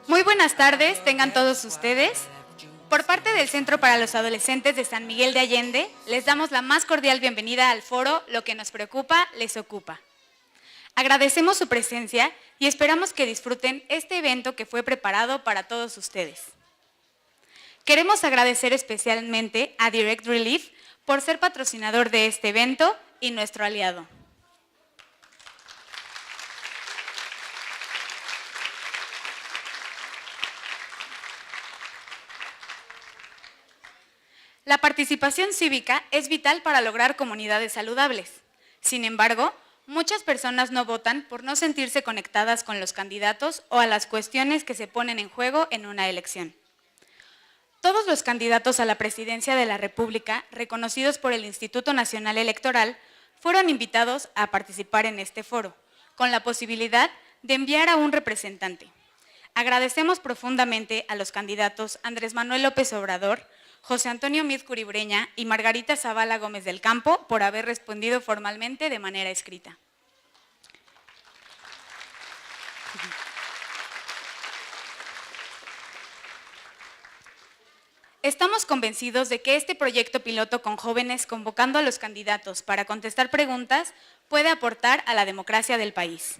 Muy buenas tardes, tengan todos ustedes. Por parte del Centro para los Adolescentes de San Miguel de Allende, les damos la más cordial bienvenida al foro Lo que nos preocupa, les ocupa. Agradecemos su presencia y esperamos que disfruten este evento que fue preparado para todos ustedes. Queremos agradecer especialmente a Direct Relief por ser patrocinador de este evento y nuestro aliado. La participación cívica es vital para lograr comunidades saludables. Sin embargo, muchas personas no votan por no sentirse conectadas con los candidatos o a las cuestiones que se ponen en juego en una elección. Todos los candidatos a la presidencia de la República, reconocidos por el Instituto Nacional Electoral, fueron invitados a participar en este foro, con la posibilidad de enviar a un representante. Agradecemos profundamente a los candidatos Andrés Manuel López Obrador, José Antonio Meade Curibreña y Margarita Zavala Gómez del Campo por haber respondido formalmente de manera escrita. Estamos convencidos de que este proyecto piloto con jóvenes convocando a los candidatos para contestar preguntas puede aportar a la democracia del país.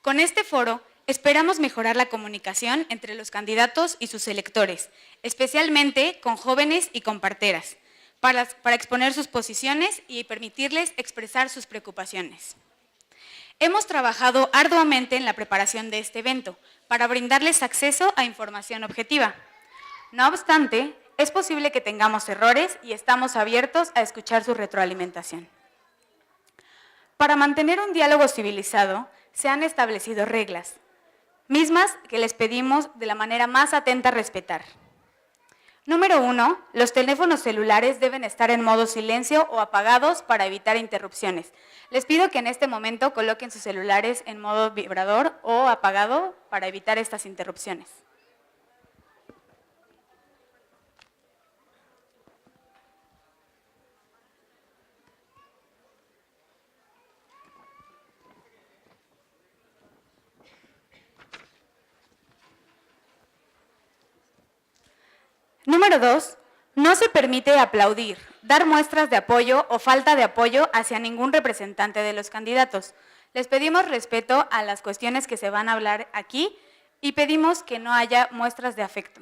Con este foro, esperamos mejorar la comunicación entre los candidatos y sus electores, especialmente con jóvenes y con parteras, para exponer sus posiciones y permitirles expresar sus preocupaciones. Hemos trabajado arduamente en la preparación de este evento para brindarles acceso a información objetiva. No obstante, es posible que tengamos errores y estamos abiertos a escuchar su retroalimentación. Para mantener un diálogo civilizado, se han establecido reglas, mismas que les pedimos de la manera más atenta a respetar. Número 1, los teléfonos celulares deben estar en modo silencio o apagados para evitar interrupciones. Les pido que en este momento coloquen sus celulares en modo vibrador o apagado para evitar estas interrupciones. Número 2, no se permite aplaudir, dar muestras de apoyo o falta de apoyo hacia ningún representante de los candidatos. Les pedimos respeto a las cuestiones que se van a hablar aquí y pedimos que no haya muestras de afecto.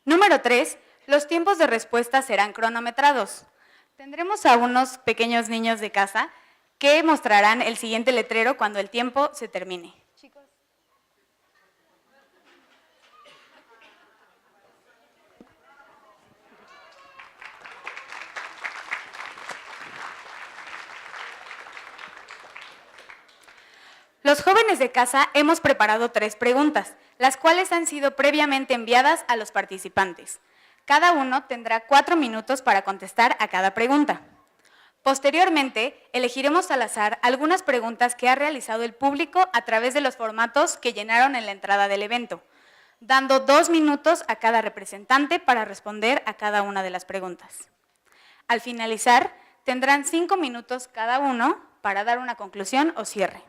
Número 3, los tiempos de respuesta serán cronometrados. Tendremos a unos pequeños niños de casa que mostrarán el siguiente letrero cuando el tiempo se termine. Los jóvenes de casa hemos preparado 3 preguntas, las cuales han sido previamente enviadas a los participantes. Cada uno tendrá 4 minutos para contestar a cada pregunta. Posteriormente, elegiremos al azar algunas preguntas que ha realizado el público a través de los formatos que llenaron en la entrada del evento, dando 2 minutos a cada representante para responder a cada una de las preguntas. Al finalizar, tendrán 5 minutos cada uno para dar una conclusión o cierre.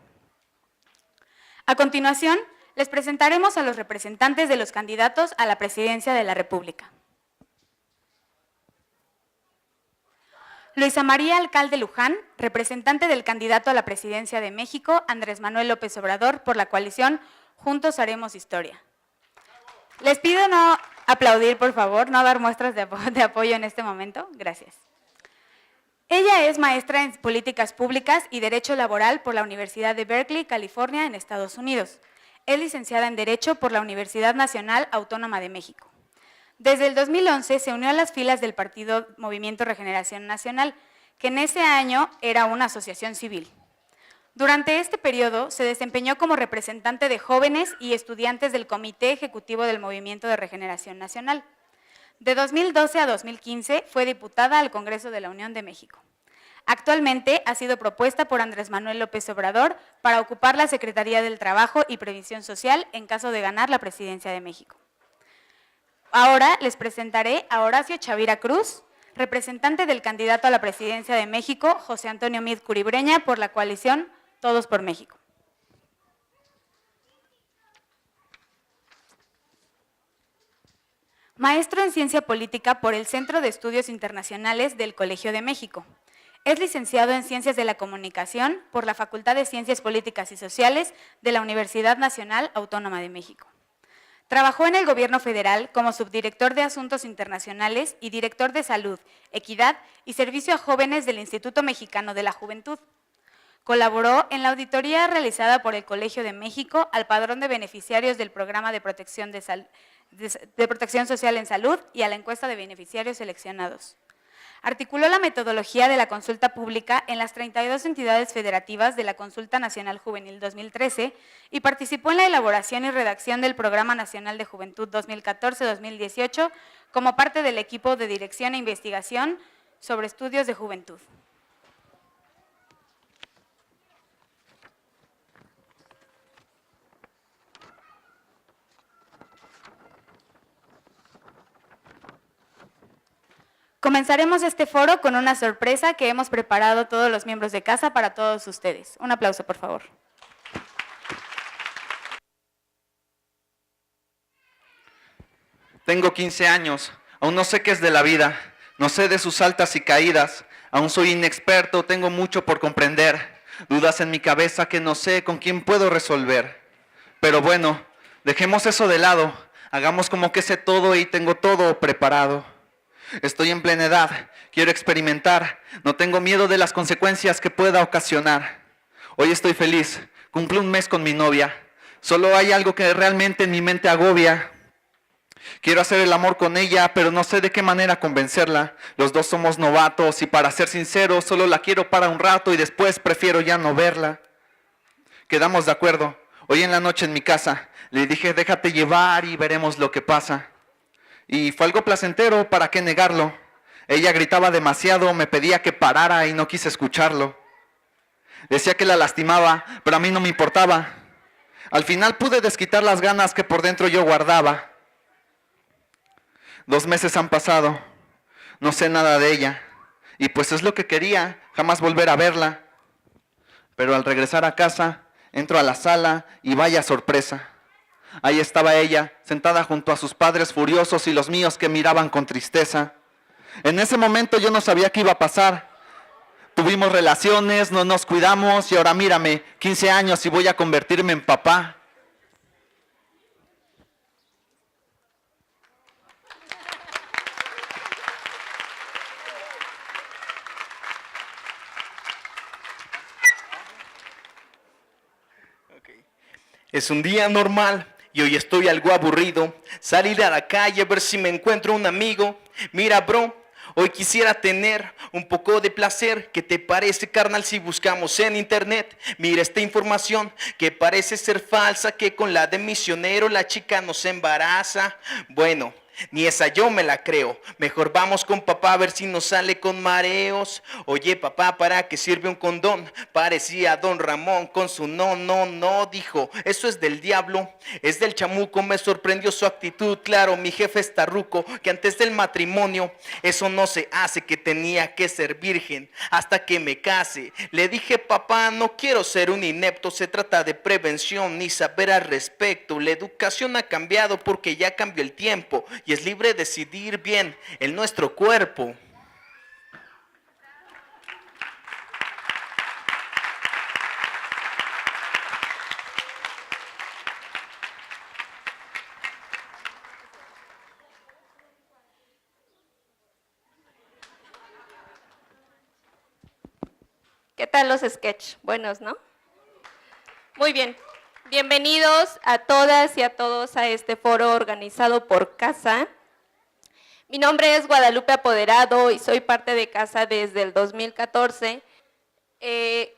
A continuación, les presentaremos a los representantes de los candidatos a la presidencia de la República. Luisa María Alcalde Luján, representante del candidato a la presidencia de México, Andrés Manuel López Obrador, por la coalición Juntos Haremos Historia. Les pido no aplaudir, por favor, no dar muestras de apoyo en este momento. Gracias. Ella es maestra en Políticas Públicas y Derecho Laboral por la Universidad de Berkeley, California, en Estados Unidos. Es licenciada en Derecho por la Universidad Nacional Autónoma de México. Desde el 2011 se unió a las filas del partido Movimiento Regeneración Nacional, que en ese año era una asociación civil. Durante este periodo se desempeñó como representante de jóvenes y estudiantes del Comité Ejecutivo del Movimiento de Regeneración Nacional. De 2012 a 2015 fue diputada al Congreso de la Unión de México. Actualmente ha sido propuesta por Andrés Manuel López Obrador para ocupar la Secretaría del Trabajo y Previsión Social en caso de ganar la presidencia de México. Ahora les presentaré a Horacio Chavira Cruz, representante del candidato a la presidencia de México, José Antonio Meade Curibreña, por la coalición Todos por México. Maestro en Ciencia Política por el Centro de Estudios Internacionales del Colegio de México. Es licenciado en Ciencias de la Comunicación por la Facultad de Ciencias Políticas y Sociales de la Universidad Nacional Autónoma de México. Trabajó en el Gobierno federal como subdirector de Asuntos Internacionales y director de Salud, Equidad y Servicio a Jóvenes del Instituto Mexicano de la Juventud. Colaboró en la auditoría realizada por el Colegio de México al padrón de beneficiarios del Programa de Protección Social en Salud y a la encuesta de beneficiarios seleccionados. Articuló la metodología de la consulta pública en las 32 entidades federativas de la Consulta Nacional Juvenil 2013 y participó en la elaboración y redacción del Programa Nacional de Juventud 2014-2018 como parte del equipo de dirección e investigación sobre estudios de juventud. Comenzaremos este foro con una sorpresa que hemos preparado todos los miembros de casa para todos ustedes. Un aplauso, por favor. Tengo 15 años, aún no sé qué es de la vida, no sé de sus altas y caídas, aún soy inexperto, tengo mucho por comprender, dudas en mi cabeza que no sé con quién puedo resolver. Pero bueno, dejemos eso de lado, hagamos como que sé todo y tengo todo preparado. Estoy en plena edad, quiero experimentar, no tengo miedo de las consecuencias que pueda ocasionar. Hoy estoy feliz, cumplí un mes con mi novia, solo hay algo que realmente en mi mente agobia. Quiero hacer el amor con ella, pero no sé de qué manera convencerla. Los dos somos novatos y para ser sincero, solo la quiero para un rato y después prefiero ya no verla. Quedamos de acuerdo, hoy en la noche en mi casa, le dije déjate llevar y veremos lo que pasa. Y fue algo placentero, ¿para qué negarlo? Ella gritaba demasiado, me pedía que parara y no quise escucharlo. Decía que la lastimaba, pero a mí no me importaba. Al final pude desquitar las ganas que por dentro yo guardaba. 2 meses han pasado, no sé nada de ella. Y pues es lo que quería, jamás volver a verla. Pero al regresar a casa, entro a la sala y vaya sorpresa. Ahí estaba ella, sentada junto a sus padres furiosos y los míos que miraban con tristeza. En ese momento yo no sabía qué iba a pasar. Tuvimos relaciones, no nos cuidamos y ahora mírame, 15 años y voy a convertirme en papá. Es un día normal y hoy estoy algo aburrido. Salir a la calle a ver si me encuentro un amigo. Mira, bro, hoy quisiera tener un poco de placer. ¿Qué te parece, carnal, si buscamos en internet? Mira esta información que parece ser falsa, que con la de misionero la chica nos embaraza. Bueno, ni esa yo me la creo. Mejor vamos con papá a ver si nos sale con mareos. Oye, papá, ¿para qué sirve un condón? Parecía don Ramón con su no, dijo. Eso es del diablo, es del chamuco. Me sorprendió su actitud, claro, mi jefe está ruco. Que antes del matrimonio eso no se hace, que tenía que ser virgen hasta que me case. Le dije, papá, no quiero ser un inepto. Se trata de prevención ni saber al respecto. La educación ha cambiado porque ya cambió el tiempo y es libre decidir bien en nuestro cuerpo. ¿Qué tal los sketch? Buenos, ¿no? Muy bien. Bienvenidos a todas y a todos a este foro organizado por CASA. Mi nombre es Guadalupe Apoderado y soy parte de CASA desde el 2014.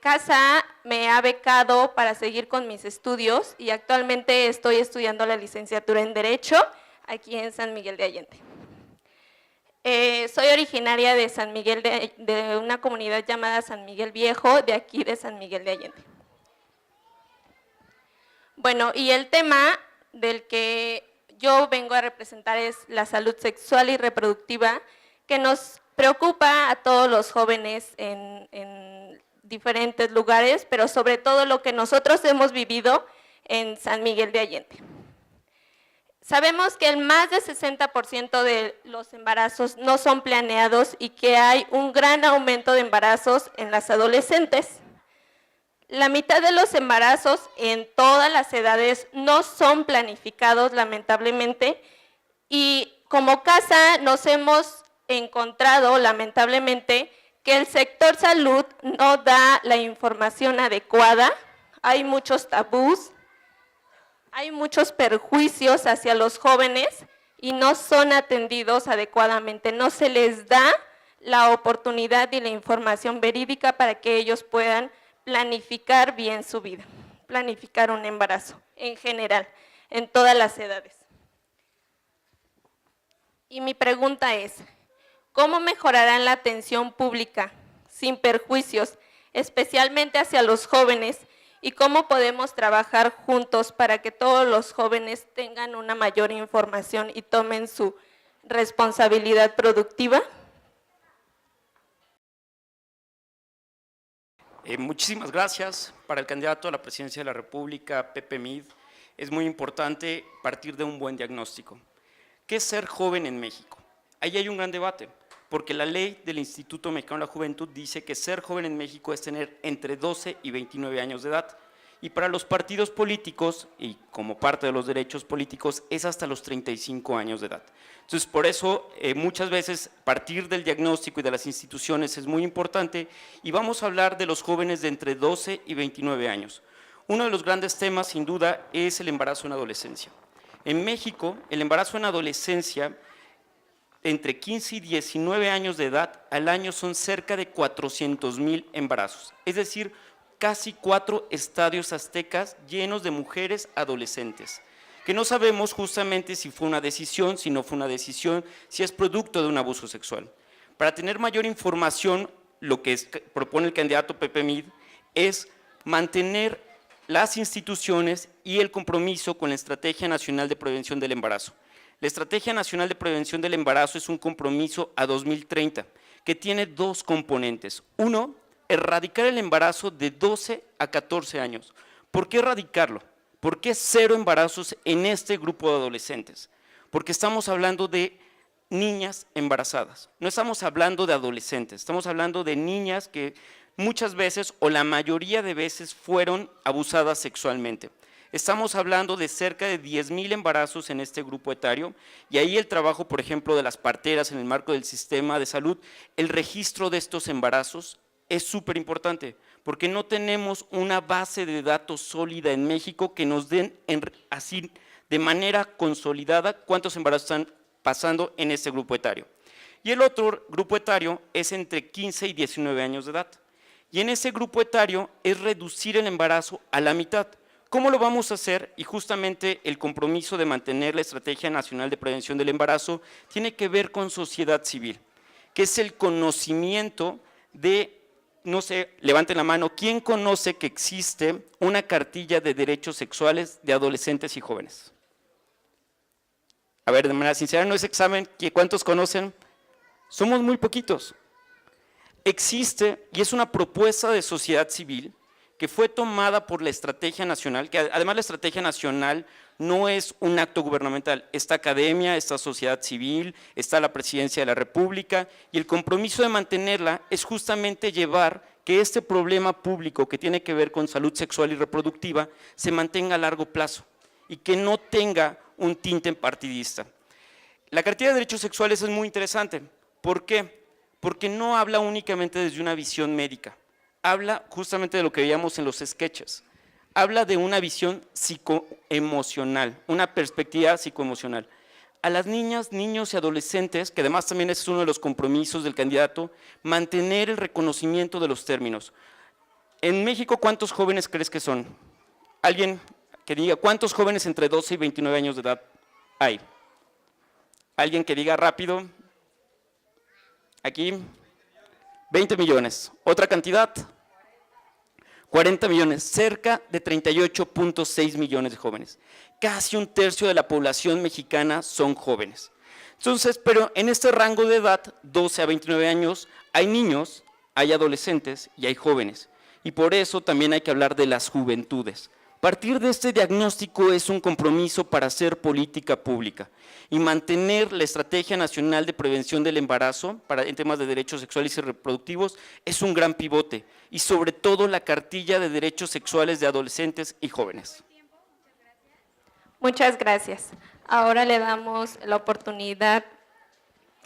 CASA me ha becado para seguir con mis estudios y actualmente estoy estudiando la licenciatura en Derecho aquí en San Miguel de Allende. Soy originaria de San Miguel de una comunidad llamada San Miguel Viejo, de aquí de San Miguel de Allende. Bueno, y el tema del que yo vengo a representar es la salud sexual y reproductiva, que nos preocupa a todos los jóvenes en diferentes lugares, pero sobre todo lo que nosotros hemos vivido en San Miguel de Allende. Sabemos que el más del 60% de los embarazos no son planeados y que hay un gran aumento de embarazos en las adolescentes. La mitad de los embarazos en todas las edades no son planificados, lamentablemente, y como casa nos hemos encontrado, lamentablemente, que el sector salud no da la información adecuada, hay muchos tabús, hay muchos perjuicios hacia los jóvenes y no son atendidos adecuadamente, no se les da la oportunidad y la información verídica para que ellos puedan planificar bien su vida, planificar un embarazo en general, en todas las edades. Y mi pregunta es, ¿cómo mejorarán la atención pública sin perjuicios, especialmente hacia los jóvenes? ¿Y cómo podemos trabajar juntos para que todos los jóvenes tengan una mayor información y tomen su responsabilidad productiva? Muchísimas gracias. Para el candidato a la presidencia de la República, Pepe Mid, es muy importante partir de un buen diagnóstico. ¿Qué es ser joven en México? Ahí hay un gran debate, porque la ley del Instituto Mexicano de la Juventud dice que ser joven en México es tener entre 12 y 29 años de edad. Y para los partidos políticos, y como parte de los derechos políticos, es hasta los 35 años de edad. Entonces, por eso, muchas veces, partir del diagnóstico y de las instituciones es muy importante, y vamos a hablar de los jóvenes de entre 12 y 29 años. Uno de los grandes temas, sin duda, es el embarazo en adolescencia. En México, el embarazo en adolescencia, entre 15 y 19 años de edad, al año son cerca de 400,000 embarazos. Es decir, casi 4 estadios aztecas llenos de mujeres adolescentes, que no sabemos justamente si fue una decisión, si no fue una decisión, si es producto de un abuso sexual. Para tener mayor información, lo que propone el candidato Pepe Mid es mantener las instituciones y el compromiso con la Estrategia Nacional de Prevención del Embarazo. La Estrategia Nacional de Prevención del Embarazo es un compromiso a 2030 que tiene 2 componentes. Uno, erradicar el embarazo de 12 a 14 años. ¿Por qué erradicarlo? ¿Por qué 0 embarazos en este grupo de adolescentes? Porque estamos hablando de niñas embarazadas, no estamos hablando de adolescentes, estamos hablando de niñas que muchas veces o la mayoría de veces fueron abusadas sexualmente. Estamos hablando de cerca de 10,000 embarazos en este grupo etario, y ahí el trabajo, por ejemplo, de las parteras en el marco del sistema de salud, el registro de estos embarazos es súper importante, porque no tenemos una base de datos sólida en México que nos den así de manera consolidada cuántos embarazos están pasando en este grupo etario. Y el otro grupo etario es entre 15 y 19 años de edad. Y en ese grupo etario es reducir el embarazo a la mitad. ¿Cómo lo vamos a hacer? Y justamente el compromiso de mantener la Estrategia Nacional de Prevención del Embarazo tiene que ver con sociedad civil, que es el conocimiento de, no sé, levanten la mano, ¿quién conoce que existe una cartilla de derechos sexuales de adolescentes y jóvenes? A ver, de manera sincera, no es examen, ¿cuántos conocen? Somos muy poquitos. Existe, y es una propuesta de sociedad civil, que fue tomada por la Estrategia Nacional, que además la Estrategia Nacional no es un acto gubernamental, está academia, está sociedad civil, está la Presidencia de la República, y el compromiso de mantenerla es justamente llevar que este problema público que tiene que ver con salud sexual y reproductiva se mantenga a largo plazo y que no tenga un tinte partidista. La cartilla de derechos sexuales es muy interesante. ¿Por qué? Porque no habla únicamente desde una visión médica. Habla justamente de lo que veíamos en los sketches, habla de una visión psicoemocional, una perspectiva psicoemocional. A las niñas, niños y adolescentes, que además también es uno de los compromisos del candidato, mantener el reconocimiento de los términos. En México, ¿cuántos jóvenes crees que son? Alguien que diga, ¿cuántos jóvenes entre 12 y 29 años de edad hay? Alguien que diga rápido, aquí, 20 millones. ¿Otra cantidad? 40 millones, cerca de 38.6 millones de jóvenes. Casi un tercio de la población mexicana son jóvenes. Entonces, pero en este rango de edad, 12 a 29 años, hay niños, hay adolescentes y hay jóvenes. Y por eso también hay que hablar de las juventudes, Partir de este diagnóstico es un compromiso para hacer política pública y mantener la Estrategia Nacional de Prevención del Embarazo en temas de derechos sexuales y reproductivos es un gran pivote, y sobre todo la cartilla de derechos sexuales de adolescentes y jóvenes. Muchas gracias. Ahora le damos la oportunidad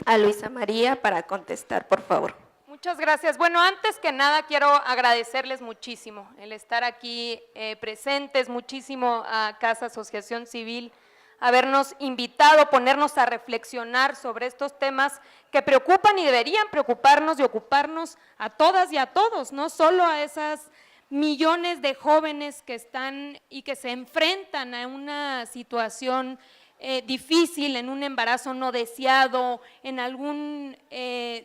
a Luisa María para contestar, por favor. Muchas gracias. Bueno, antes que nada quiero agradecerles muchísimo el estar aquí presentes, muchísimo a Casa Asociación Civil, habernos invitado, ponernos a reflexionar sobre estos temas que preocupan y deberían preocuparnos y ocuparnos a todas y a todos, no solo a esas millones de jóvenes que están y que se enfrentan a una situación difícil, en un embarazo no deseado, en algún,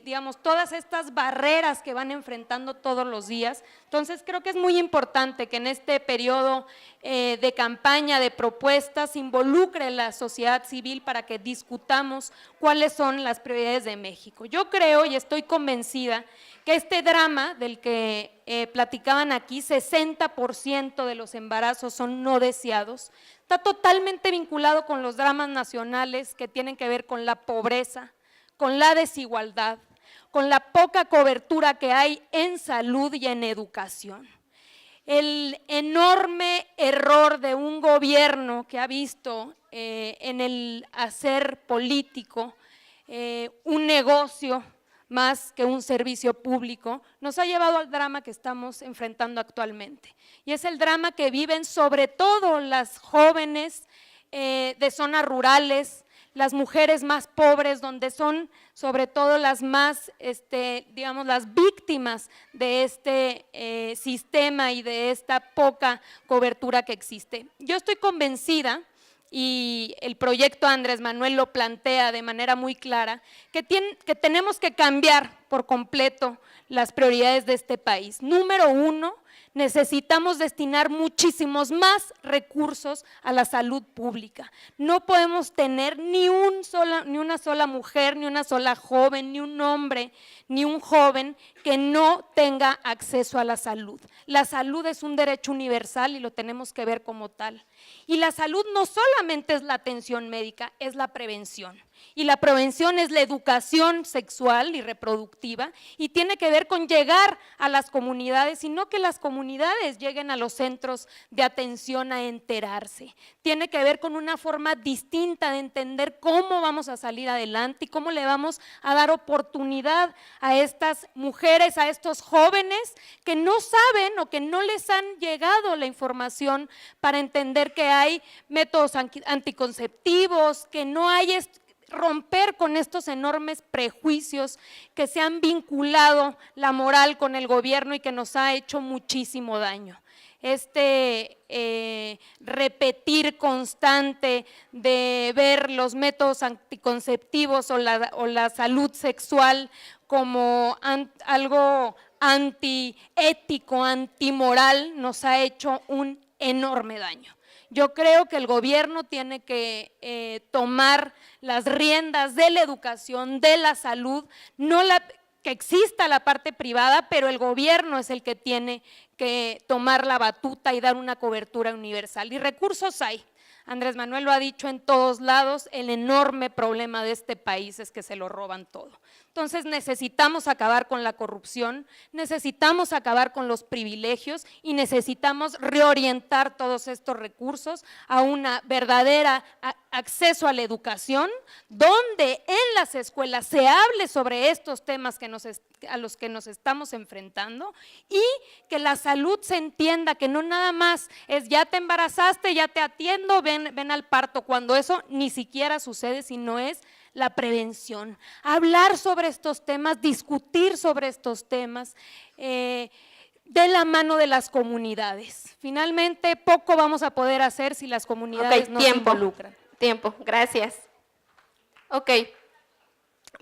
digamos, todas estas barreras que van enfrentando todos los días. Entonces creo que es muy importante que en este periodo de campaña, de propuestas, involucre la sociedad civil para que discutamos cuáles son las prioridades de México. Yo creo y estoy convencida que este drama del que platicaban aquí, 60% de los embarazos son no deseados, está totalmente vinculado con los dramas nacionales que tienen que ver con la pobreza, con la desigualdad, con la poca cobertura que hay en salud y en educación. El enorme error de un gobierno que ha visto en el hacer político un negocio más que un servicio público, nos ha llevado al drama que estamos enfrentando actualmente. Y es el drama que viven sobre todo las jóvenes de zonas rurales, las mujeres más pobres, donde son sobre todo las más, digamos, las víctimas de este sistema y de esta poca cobertura que existe. Yo estoy convencida, y el proyecto Andrés Manuel lo plantea de manera muy clara, que tenemos que cambiar por completo las prioridades de este país. Número uno, necesitamos destinar muchísimos más recursos a la salud pública. No podemos tener ni una sola mujer, ni una sola joven, ni un hombre, ni un joven que no tenga acceso a la salud. La salud es un derecho universal y lo tenemos que ver como tal. Y la salud no solamente es la atención médica, es la prevención. Y la prevención es la educación sexual y reproductiva y tiene que ver con llegar a las comunidades y no que las comunidades lleguen a los centros de atención a enterarse. Tiene que ver con una forma distinta de entender cómo vamos a salir adelante y cómo le vamos a dar oportunidad a estas mujeres, a estos jóvenes que no saben o que no les han llegado la información para entender que hay métodos anticonceptivos, que no hay romper con estos enormes prejuicios que se han vinculado la moral con el gobierno y que nos ha hecho muchísimo daño. Repetir constante de ver los métodos anticonceptivos o la salud sexual como algo antiético, antimoral, nos ha hecho un enorme daño. Yo creo que el gobierno tiene que tomar las riendas de la educación, de la salud, que exista la parte privada, pero el gobierno es el que tiene que tomar la batuta y dar una cobertura universal. Y recursos hay. Andrés Manuel lo ha dicho en todos lados, el enorme problema de este país es que se lo roban todo. Entonces necesitamos acabar con la corrupción, necesitamos acabar con los privilegios y necesitamos reorientar todos estos recursos a una verdadera acceso a la educación, donde en las escuelas se hable sobre estos temas a los que nos estamos enfrentando y que la salud se entienda, que no nada más es ya te embarazaste, ya te atiendo, ven al parto, cuando eso ni siquiera sucede, sino es la prevención, hablar sobre estos temas, discutir sobre estos temas de la mano de las comunidades. Finalmente, poco vamos a poder hacer si las comunidades no se involucran. Tiempo, gracias. Ok,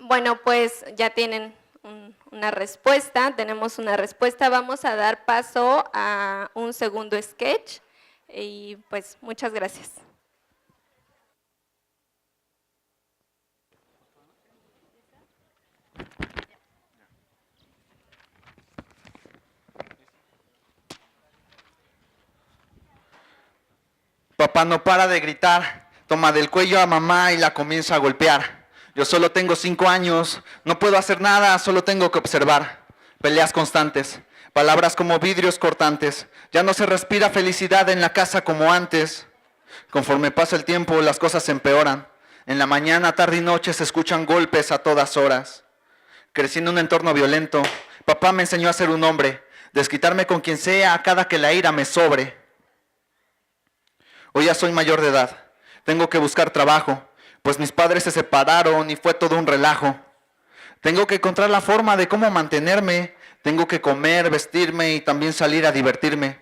bueno, pues ya tienen una respuesta, tenemos una respuesta. Vamos a dar paso a un segundo sketch y pues muchas gracias. Papá no para de gritar, toma del cuello a mamá y la comienza a golpear. Yo solo tengo 5 años, no puedo hacer nada, solo tengo que observar. Peleas constantes, palabras como vidrios cortantes. Ya no se respira felicidad en la casa como antes. Conforme pasa el tiempo, las cosas se empeoran. En la mañana, tarde y noche se escuchan golpes a todas horas. Crecí en un entorno violento. Papá me enseñó a ser un hombre, desquitarme con quien sea a cada que la ira me sobre. Hoy ya soy mayor de edad. Tengo que buscar trabajo, pues mis padres se separaron y fue todo un relajo. Tengo que encontrar la forma de cómo mantenerme. Tengo que comer, vestirme y también salir a divertirme.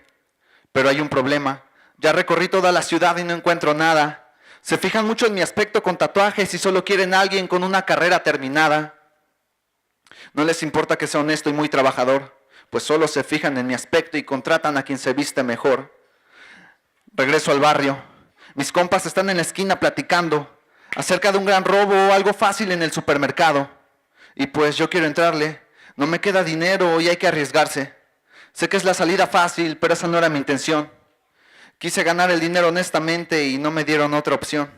Pero hay un problema. Ya recorrí toda la ciudad y no encuentro nada. Se fijan mucho en mi aspecto con tatuajes y solo quieren a alguien con una carrera terminada. No les importa que sea honesto y muy trabajador, pues solo se fijan en mi aspecto y contratan a quien se viste mejor. Regreso al barrio. Mis compas están en la esquina platicando acerca de un gran robo o algo fácil en el supermercado. Y pues yo quiero entrarle. No me queda dinero y hay que arriesgarse. Sé que es la salida fácil, pero esa no era mi intención. Quise ganar el dinero honestamente y no me dieron otra opción.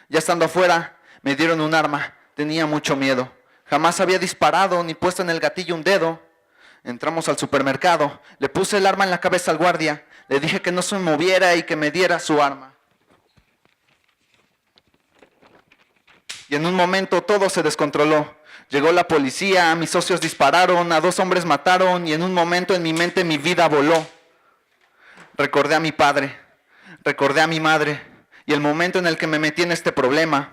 Ya estando afuera, me dieron un arma. Tenía mucho miedo. Jamás había disparado ni puesto en el gatillo un dedo. Entramos al supermercado. Le puse el arma en la cabeza al guardia. Le dije que no se moviera y que me diera su arma. Y en un momento todo se descontroló. Llegó la policía, mis socios dispararon, a 2 hombres mataron y en un momento en mi mente mi vida voló. Recordé a mi padre, recordé a mi madre y el momento en el que me metí en este problema.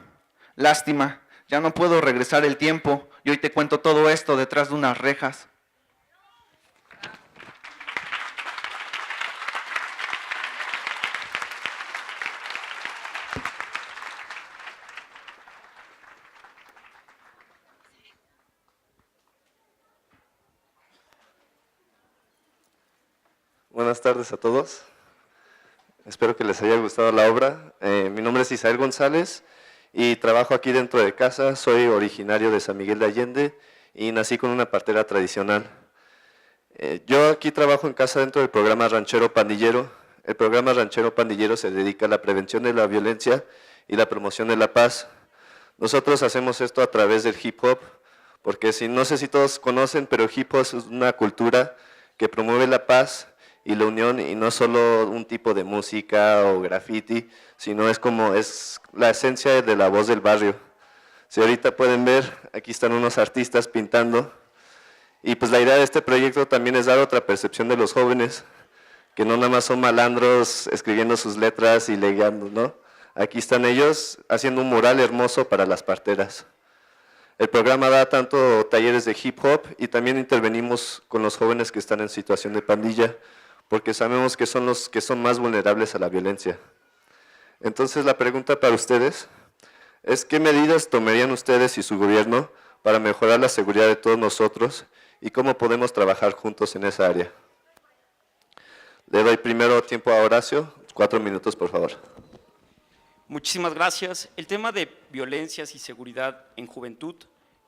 Lástima, ya no puedo regresar el tiempo y hoy te cuento todo esto detrás de unas rejas. Buenas tardes a todos. Espero que les haya gustado la obra. Mi nombre es Isael González y trabajo aquí dentro de casa. Soy originario de San Miguel de Allende y nací con una partera tradicional. Yo aquí trabajo en casa dentro del programa Ranchero Pandillero. El programa Ranchero Pandillero se dedica a la prevención de la violencia y la promoción de la paz. Nosotros hacemos esto a través del hip hop, porque no sé si todos conocen, pero el hip hop es una cultura que promueve la paz y la unión, y no solo un tipo de música o graffiti, sino es la esencia de la voz del barrio. Si ahorita pueden ver, aquí están unos artistas pintando, y pues la idea de este proyecto también es dar otra percepción de los jóvenes, que no nada más son malandros escribiendo sus letras y legueando, ¿no? Aquí están ellos haciendo un mural hermoso para las parteras. El programa da tanto talleres de hip hop y también intervenimos con los jóvenes que están en situación de pandilla, porque sabemos que son los que son más vulnerables a la violencia. Entonces la pregunta para ustedes es ¿qué medidas tomarían ustedes y su gobierno para mejorar la seguridad de todos nosotros y cómo podemos trabajar juntos en esa área? Le doy primero tiempo a Horacio, 4 minutos por favor. Muchísimas gracias. El tema de violencias y seguridad en juventud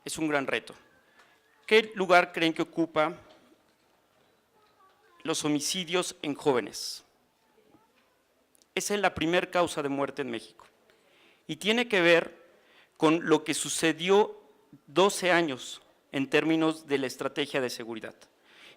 es un gran reto. ¿Qué lugar creen que ocupa los homicidios en jóvenes? Esa es la primera causa de muerte en México. Y tiene que ver con lo que sucedió 12 años en términos de la estrategia de seguridad.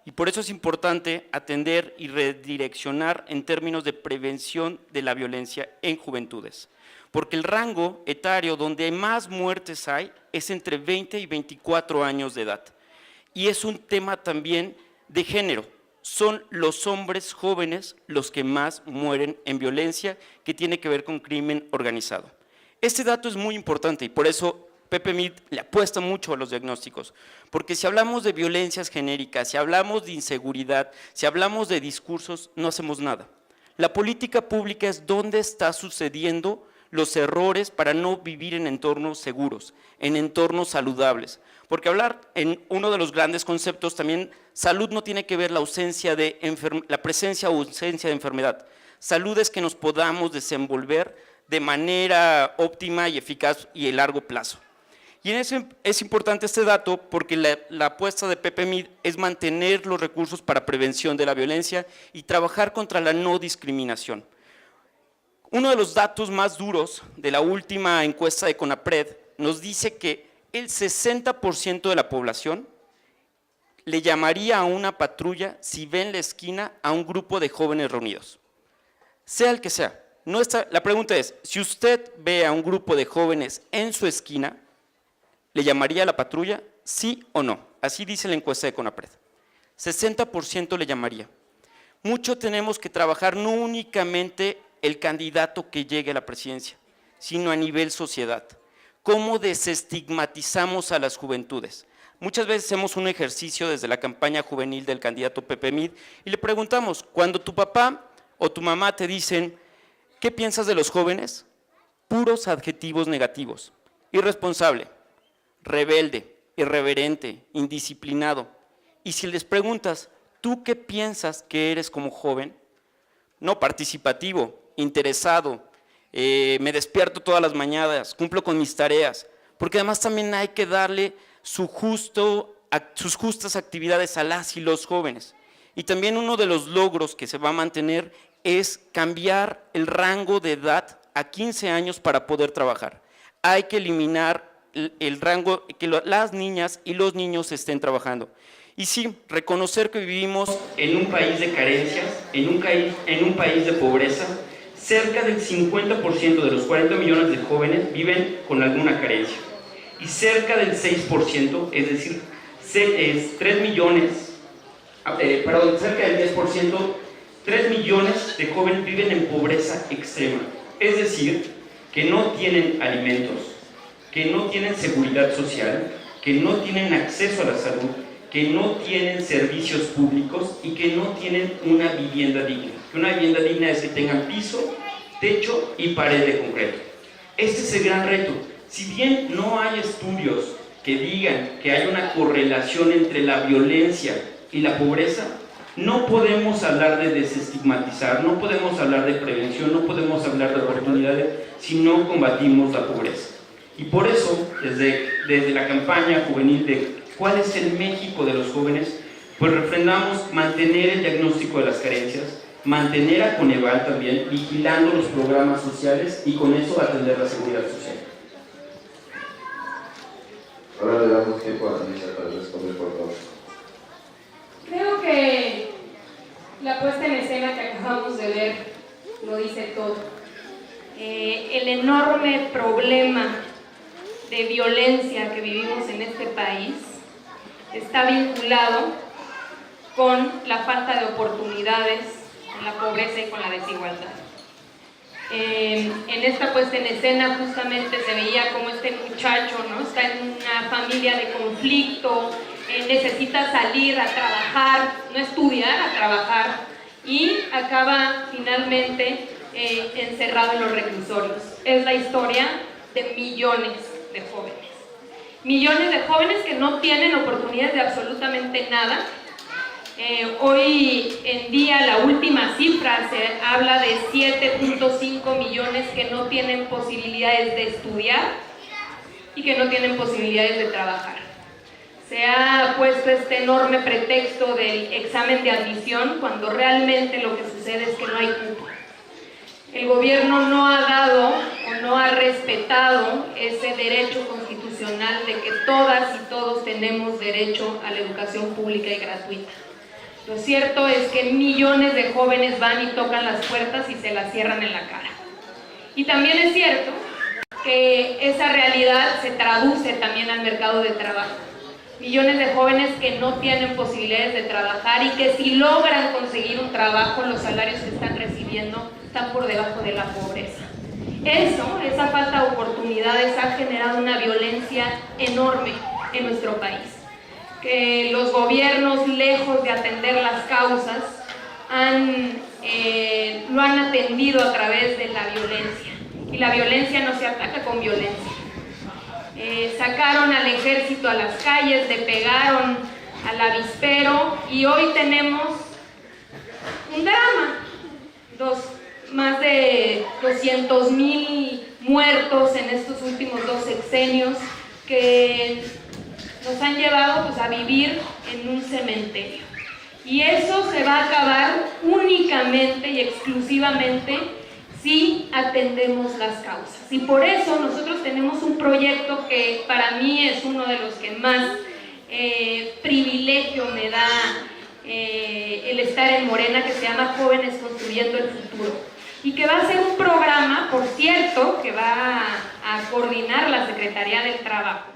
Y por eso es importante atender y redireccionar en términos de prevención de la violencia en juventudes. Porque el rango etario donde más muertes hay es entre 20 y 24 años de edad. Y es un tema también de género. Son los hombres jóvenes los que más mueren en violencia que tiene que ver con crimen organizado. Este dato es muy importante y por eso PPMID le apuesta mucho a los diagnósticos, porque si hablamos de violencias genéricas, si hablamos de inseguridad, si hablamos de discursos, no hacemos nada. La política pública es dónde está sucediendo los errores para no vivir en entornos seguros, en entornos saludables. Porque hablar en uno de los grandes conceptos también, salud no tiene que ver la presencia o ausencia de enfermedad. Salud es que nos podamos desenvolver de manera óptima y eficaz y a largo plazo. Y en eso es importante este dato porque la apuesta de PPMID es mantener los recursos para prevención de la violencia y trabajar contra la no discriminación. Uno de los datos más duros de la última encuesta de CONAPRED nos dice que el 60% de la población le llamaría a una patrulla si ve en la esquina a un grupo de jóvenes reunidos, sea el que sea. La pregunta es, si usted ve a un grupo de jóvenes en su esquina, ¿le llamaría a la patrulla? ¿Sí o no? Así dice la encuesta de CONAPRED. 60% le llamaría. Mucho tenemos que trabajar, no únicamente el candidato que llegue a la presidencia, sino a nivel sociedad. ¿Cómo desestigmatizamos a las juventudes? Muchas veces hacemos un ejercicio desde la campaña juvenil del candidato Pepe Mid y le preguntamos, cuando tu papá o tu mamá te dicen, ¿qué piensas de los jóvenes? Puros adjetivos negativos. Irresponsable, rebelde, irreverente, indisciplinado. Y si les preguntas, ¿tú qué piensas que eres como joven? No, participativo, interesado, me despierto todas las mañanas, cumplo con mis tareas, porque además también hay que darle sus justas actividades a las y los jóvenes. Y también uno de los logros que se va a mantener es cambiar el rango de edad a 15 años para poder trabajar. Hay que eliminar el rango, que las niñas y los niños estén trabajando. Y sí, reconocer que vivimos en un país de carencias, en un país de pobreza. Cerca del 50% de los 40 millones de jóvenes viven con alguna carencia. Y cerca del 6%, es decir, 3 millones, cerca del 10%, 3 millones de jóvenes viven en pobreza extrema. Es decir, que no tienen alimentos, que no tienen seguridad social, que no tienen acceso a la salud, que no tienen servicios públicos y que no tienen una vivienda digna. Una vivienda digna es que tengan piso, techo y pared de concreto. Este es el gran reto. Si bien no hay estudios que digan que hay una correlación entre la violencia y la pobreza, no podemos hablar de desestigmatizar, no podemos hablar de prevención, no podemos hablar de oportunidades si no combatimos la pobreza. Y por eso, desde la campaña juvenil de ¿cuál es el México de los jóvenes?, pues refrendamos mantener el diagnóstico de las carencias, mantener a Coneval también, vigilando los programas sociales y con eso atender la seguridad social. Ahora le damos tiempo a Alicia para responder, por favor. Creo que la puesta en escena que acabamos de ver lo dice todo. El enorme problema de violencia que vivimos en este país está vinculado con la falta de oportunidades, con la pobreza y con la desigualdad. En esta puesta en escena justamente se veía como este muchacho, ¿no?, está en una familia de conflicto, necesita salir a trabajar, no estudiar, a trabajar, y acaba finalmente encerrado en los reclusorios. Es la historia de millones de jóvenes. Millones de jóvenes que no tienen oportunidades de absolutamente nada. Hoy en día la última cifra se habla de 7.5 millones que no tienen posibilidades de estudiar y que no tienen posibilidades de trabajar. Se ha puesto este enorme pretexto del examen de admisión cuando realmente lo que sucede es que no hay cupo. El gobierno no ha dado o no ha respetado ese derecho constitucional de que todas y todos tenemos derecho a la educación pública y gratuita. Lo cierto es que millones de jóvenes van y tocan las puertas y se las cierran en la cara. Y también es cierto que esa realidad se traduce también al mercado de trabajo. Millones de jóvenes que no tienen posibilidades de trabajar y que si logran conseguir un trabajo, los salarios que están recibiendo están por debajo de la pobreza. Esa falta de oportunidades ha generado una violencia enorme en nuestro país. Que los gobiernos, lejos de atender las causas, lo han atendido a través de la violencia. Y la violencia no se ataca con violencia. Sacaron al ejército a las calles, le pegaron al avispero y hoy tenemos un drama. Más de 200,000 muertos en estos últimos 2 sexenios que nos han llevado pues, a vivir en un cementerio. Y eso se va a acabar únicamente y exclusivamente si atendemos las causas. Y por eso nosotros tenemos un proyecto que para mí es uno de los que más privilegio me da el estar en Morena, que se llama Jóvenes Construyendo el Futuro, y que va a ser un programa, por cierto, que va a coordinar la Secretaría del Trabajo,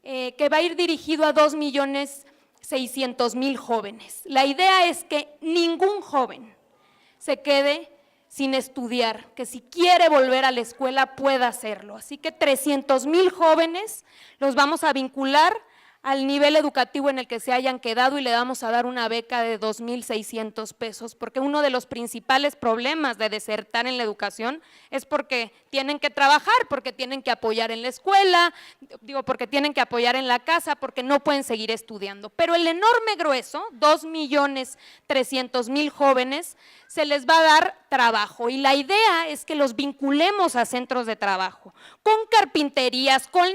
que va a ir dirigido a 2.600.000 jóvenes. La idea es que ningún joven se quede sin estudiar, que si quiere volver a la escuela pueda hacerlo. Así que 300.000 jóvenes los vamos a vincular al nivel educativo en el que se hayan quedado y le vamos a dar una beca de 2.600 pesos, porque uno de los principales problemas de desertar en la educación es porque tienen que trabajar, porque tienen que apoyar en la escuela, porque tienen que apoyar en la casa, porque no pueden seguir estudiando. Pero el enorme grueso, 2.300.000 jóvenes, se les va a dar trabajo, y la idea es que los vinculemos a centros de trabajo, con carpinterías, con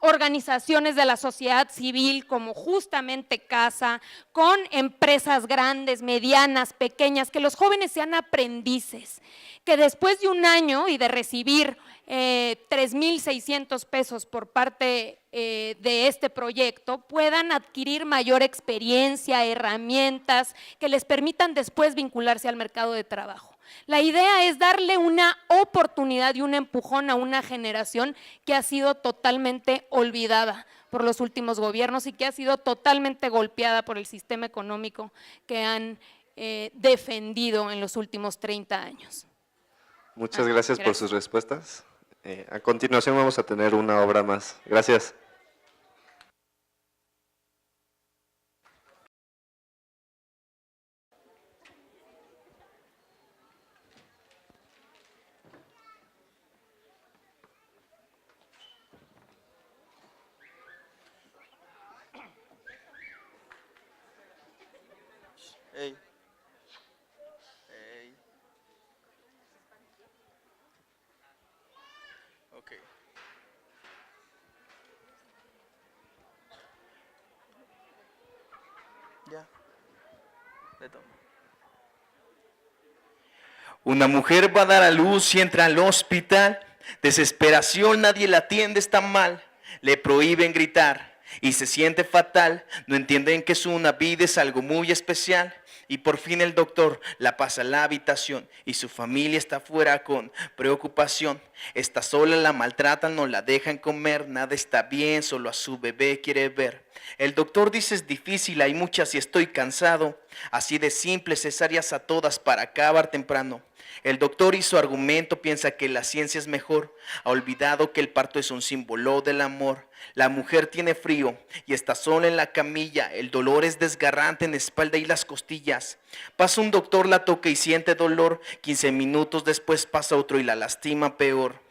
organizaciones de la sociedad civil como justamente CASA, con empresas grandes, medianas, pequeñas, que los jóvenes sean aprendices, que después de un año y de recibir 3.600 pesos por parte de este proyecto, puedan adquirir mayor experiencia, herramientas que les permitan después vincularse al mercado de trabajo. La idea es darle una oportunidad y un empujón a una generación que ha sido totalmente olvidada por los últimos gobiernos y que ha sido totalmente golpeada por el sistema económico que han defendido en los últimos 30 años. Muchas gracias por sus respuestas. A continuación vamos a tener una obra más. Gracias. Ey. Ey. Ok. Ya. Le tomo. Una mujer va a dar a luz y entra al hospital. Desesperación, nadie la atiende, está mal. Le prohíben gritar y se siente fatal. No entienden que una vida es algo muy especial. Y por fin el doctor la pasa a la habitación y su familia está afuera con preocupación. Está sola, la maltratan, no la dejan comer, nada está bien, solo a su bebé quiere ver. El doctor dice es difícil, hay muchas y estoy cansado. Así de simple, cesáreas a todas para acabar temprano. El doctor y su argumento piensa que la ciencia es mejor. Ha olvidado que el parto es un símbolo del amor. La mujer tiene frío y está sola en la camilla. El dolor es desgarrante en la espalda y las costillas. Pasa un doctor, la toca y siente dolor. 15 minutos después pasa otro y la lastima peor.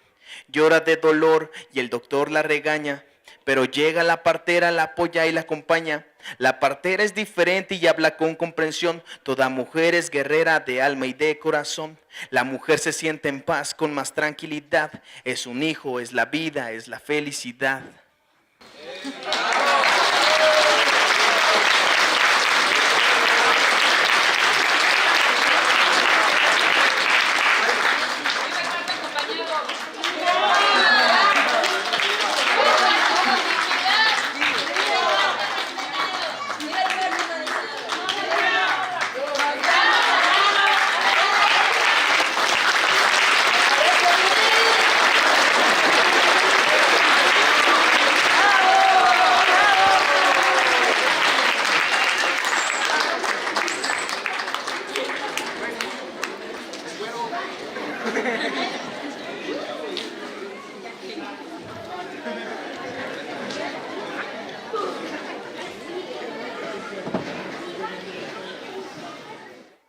Llora de dolor y el doctor la regaña. Pero llega la partera, la apoya y la acompaña. La partera es diferente y habla con comprensión. Toda mujer es guerrera de alma y de corazón. La mujer se siente en paz con más tranquilidad. Es un hijo, es la vida, es la felicidad.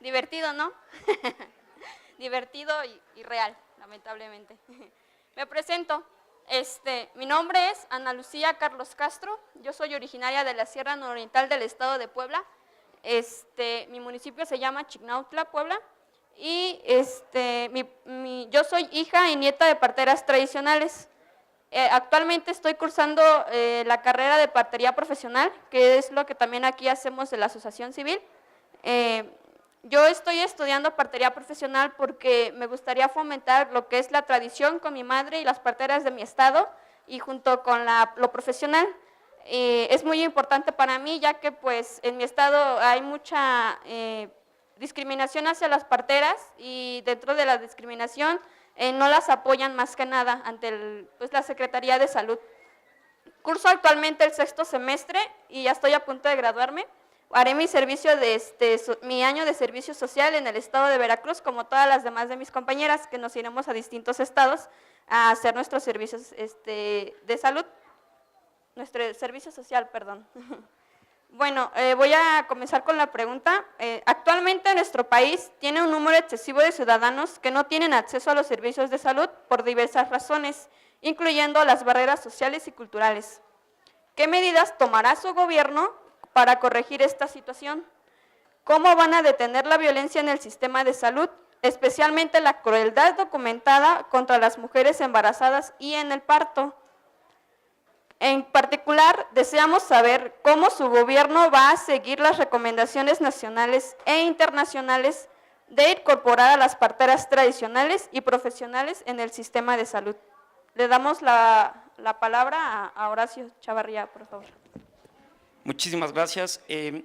Divertido, ¿no? Divertido y real, lamentablemente. Me presento. Mi nombre es Ana Lucía Carlos Castro. Yo soy originaria de la Sierra Nororiental del estado de Puebla. Mi municipio se llama Chignautla, Puebla. Y yo soy hija y nieta de parteras tradicionales. Actualmente estoy cursando la carrera de partería profesional, que es lo que también aquí hacemos en la asociación civil. Yo estoy estudiando partería profesional porque me gustaría fomentar lo que es la tradición con mi madre y las parteras de mi estado y junto con lo profesional. Es muy importante para mí ya que pues en mi estado hay mucha discriminación hacia las parteras y dentro de la discriminación no las apoyan más que nada ante pues, la Secretaría de Salud. Curso actualmente el 6º semestre y ya estoy a punto de graduarme. Haré mi servicio mi año de servicio social en el estado de Veracruz, como todas las demás de mis compañeras, que nos iremos a distintos estados a hacer nuestros servicios de salud, nuestro servicio social, perdón. Bueno, voy a comenzar con la pregunta. Actualmente nuestro país tiene un número excesivo de ciudadanos que no tienen acceso a los servicios de salud por diversas razones, incluyendo las barreras sociales y culturales. ¿Qué medidas tomará su gobierno para corregir esta situación? ¿Cómo van a detener la violencia en el sistema de salud, especialmente la crueldad documentada contra las mujeres embarazadas y en el parto? En particular, deseamos saber cómo su gobierno va a seguir las recomendaciones nacionales e internacionales de incorporar a las parteras tradicionales y profesionales en el sistema de salud. Le damos la palabra a Horacio Chavarría, por favor. Muchísimas gracias. El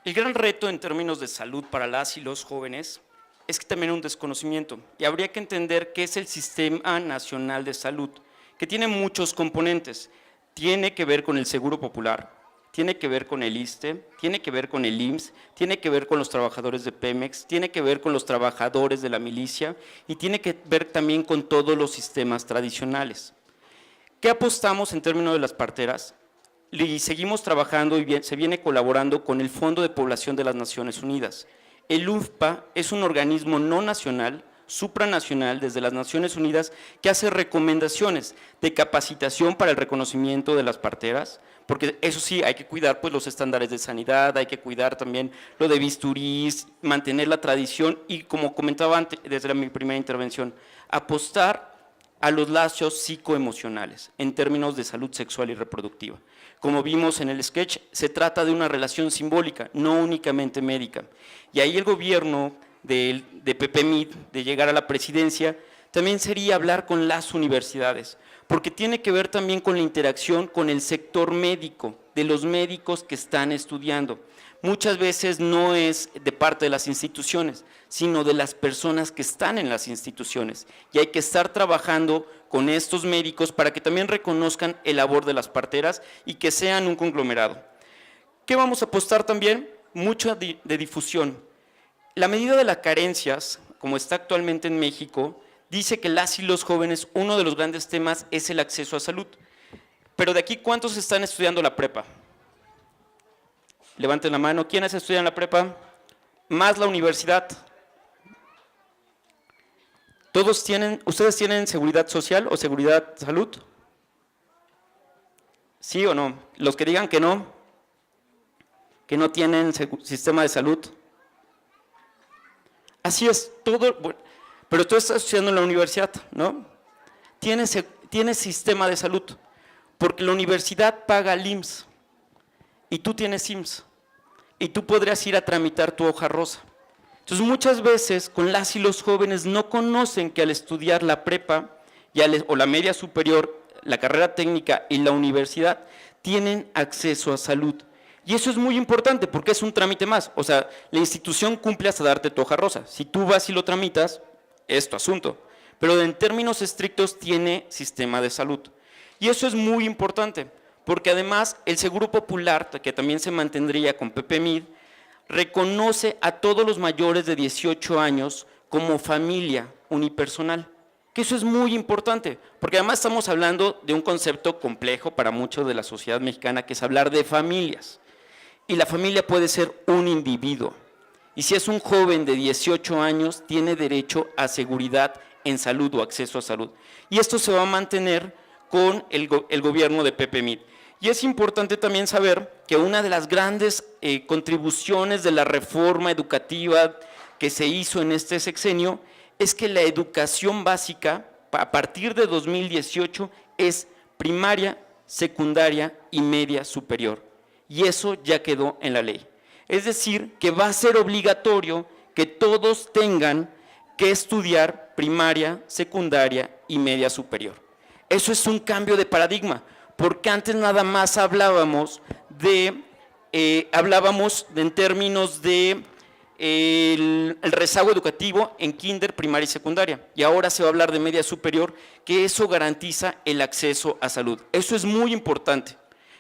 gran reto en términos de salud para las y los jóvenes es que también hay un desconocimiento y habría que entender qué es el Sistema Nacional de Salud, que tiene muchos componentes. Tiene que ver con el Seguro Popular, tiene que ver con el ISSSTE, tiene que ver con el IMSS, tiene que ver con los trabajadores de Pemex, tiene que ver con los trabajadores de la milicia y tiene que ver también con todos los sistemas tradicionales. ¿Qué apostamos en términos de las parteras? Y seguimos trabajando y se viene colaborando con el Fondo de Población de las Naciones Unidas. El UNFPA es un organismo no nacional, supranacional desde las Naciones Unidas que hace recomendaciones de capacitación para el reconocimiento de las parteras, porque eso sí, hay que cuidar pues, los estándares de sanidad, hay que cuidar también lo de bisturís, mantener la tradición y como comentaba antes, desde mi primera intervención, apostar a los lazos psicoemocionales en términos de salud sexual y reproductiva. Como vimos en el sketch, se trata de una relación simbólica, no únicamente médica. Y ahí el gobierno de Pepe Mid, de llegar a la presidencia, también sería hablar con las universidades, porque tiene que ver también con la interacción con el sector médico, de los médicos que están estudiando. Muchas veces no es de parte de las instituciones, sino de las personas que están en las instituciones. Y hay que estar trabajando con estos médicos para que también reconozcan el labor de las parteras y que sean un conglomerado. ¿Qué vamos a apostar también? Mucho de difusión. La medida de las carencias, como está actualmente en México, dice que las y los jóvenes, uno de los grandes temas es el acceso a salud. Pero de aquí, ¿cuántos están estudiando la prepa? Levanten la mano. ¿Quiénes estudian la prepa? Más la universidad. ¿Ustedes tienen seguridad social o seguridad salud? ¿Sí o no? Los que digan que no tienen sistema de salud. Así es, todo, pero tú estás estudiando en la universidad, ¿no? Tienes sistema de salud, porque la universidad paga el IMSS, y tú tienes IMSS, y tú podrías ir a tramitar tu hoja rosa. Entonces muchas veces con las y los jóvenes no conocen que al estudiar la prepa o la media superior, la carrera técnica y la universidad, tienen acceso a salud. Y eso es muy importante porque es un trámite más. O sea, la institución cumple hasta darte tu hoja rosa. Si tú vas y lo tramitas, es tu asunto. Pero en términos estrictos tiene sistema de salud. Y eso es muy importante porque además el Seguro Popular, que también se mantendría con Pepe Mid, reconoce a todos los mayores de 18 años como familia unipersonal. Que eso es muy importante, porque además estamos hablando de un concepto complejo para muchos de la sociedad mexicana, que es hablar de familias. Y la familia puede ser un individuo. Y si es un joven de 18 años, tiene derecho a seguridad en salud o acceso a salud. Y esto se va a mantener con el gobierno de Pepe Mid. Y es importante también saber que una de las grandes contribuciones de la reforma educativa que se hizo en este sexenio es que la educación básica, a partir de 2018, es primaria, secundaria y media superior. Y eso ya quedó en la ley. Es decir, que va a ser obligatorio que todos tengan que estudiar primaria, secundaria y media superior. Eso es un cambio de paradigma, porque antes nada más hablábamos en términos de el rezago educativo en kinder, primaria y secundaria, y ahora se va a hablar de media superior, que eso garantiza el acceso a salud. Eso es muy importante.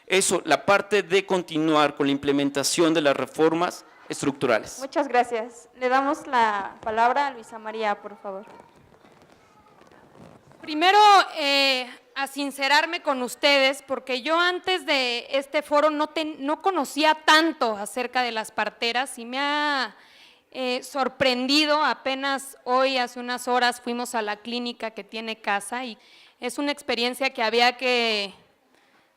Eso, la parte de continuar con la implementación de las reformas estructurales. Muchas gracias. Le damos la palabra a Luisa María, por favor. Primero, a sincerarme con ustedes, porque yo antes de este foro no conocía tanto acerca de las parteras y me ha sorprendido. Apenas hoy, hace unas horas, fuimos a la clínica que tiene casa y es una experiencia que había que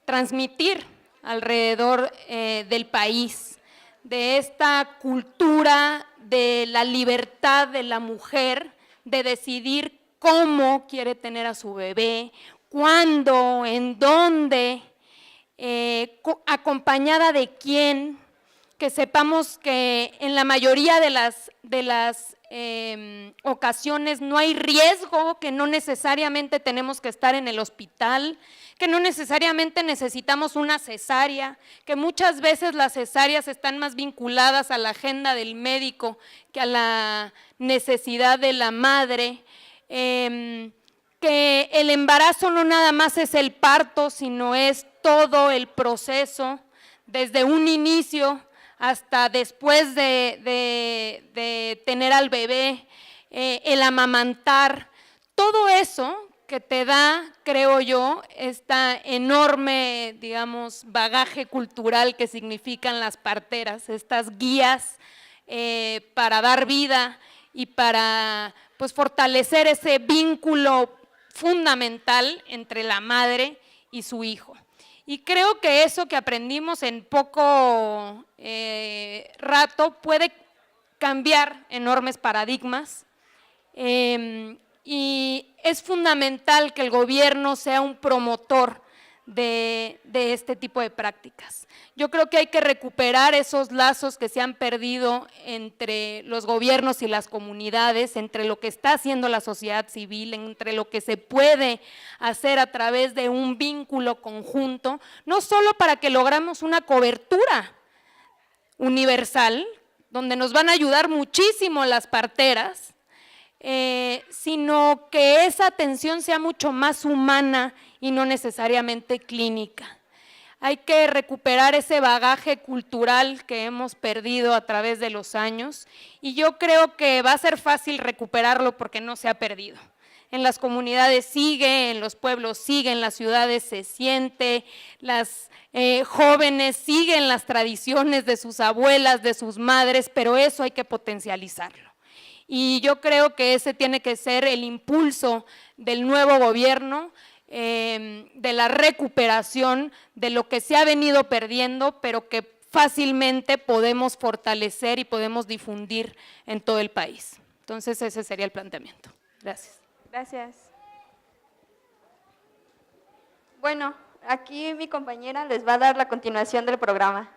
transmitir alrededor del país, de esta cultura de la libertad de la mujer, de decidir cómo quiere tener a su bebé, cuándo, en dónde, acompañada de quién, que sepamos que en la mayoría de las ocasiones no hay riesgo, que no necesariamente tenemos que estar en el hospital, que no necesariamente necesitamos una cesárea, que muchas veces las cesáreas están más vinculadas a la agenda del médico que a la necesidad de la madre, que el embarazo no nada más es el parto, sino es todo el proceso, desde un inicio hasta después de tener al bebé, el amamantar, todo eso que te da, creo yo, esta enorme, digamos, bagaje cultural que significan las parteras, estas guías para dar vida y para pues, fortalecer ese vínculo fundamental entre la madre y su hijo. Y creo que eso que aprendimos en poco rato puede cambiar enormes paradigmas y es fundamental que el gobierno sea un promotor de este tipo de prácticas. Yo creo que hay que recuperar esos lazos que se han perdido entre los gobiernos y las comunidades, entre lo que está haciendo la sociedad civil, entre lo que se puede hacer a través de un vínculo conjunto, no solo para que logremos una cobertura universal, donde nos van a ayudar muchísimo las parteras, sino que esa atención sea mucho más humana y no necesariamente clínica. Hay que recuperar ese bagaje cultural que hemos perdido a través de los años y yo creo que va a ser fácil recuperarlo porque no se ha perdido. En las comunidades sigue, en los pueblos sigue, en las ciudades se siente, las jóvenes siguen las tradiciones de sus abuelas, de sus madres, pero eso hay que potencializarlo. Y yo creo que ese tiene que ser el impulso del nuevo gobierno, de la recuperación de lo que se ha venido perdiendo, pero que fácilmente podemos fortalecer y podemos difundir en todo el país. Entonces ese sería el planteamiento. Gracias. Gracias. Bueno, aquí mi compañera les va a dar la continuación del programa.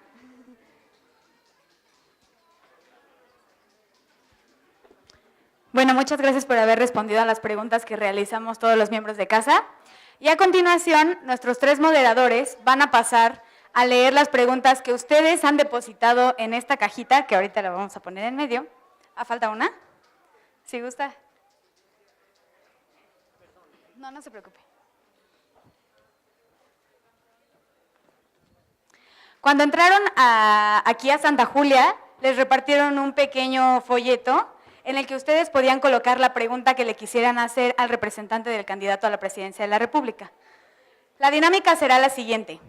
Bueno, muchas gracias por haber respondido a las preguntas que realizamos todos los miembros de casa. Y a continuación, nuestros 3 moderadores van a pasar a leer las preguntas que ustedes han depositado en esta cajita, que ahorita la vamos a poner en medio. ¿Ah, falta una? ¿Sí gusta? No se preocupe. Cuando entraron aquí a Santa Julia, les repartieron un pequeño folleto en el que ustedes podían colocar la pregunta que le quisieran hacer al representante del candidato a la presidencia de la República. La dinámica será la siguiente.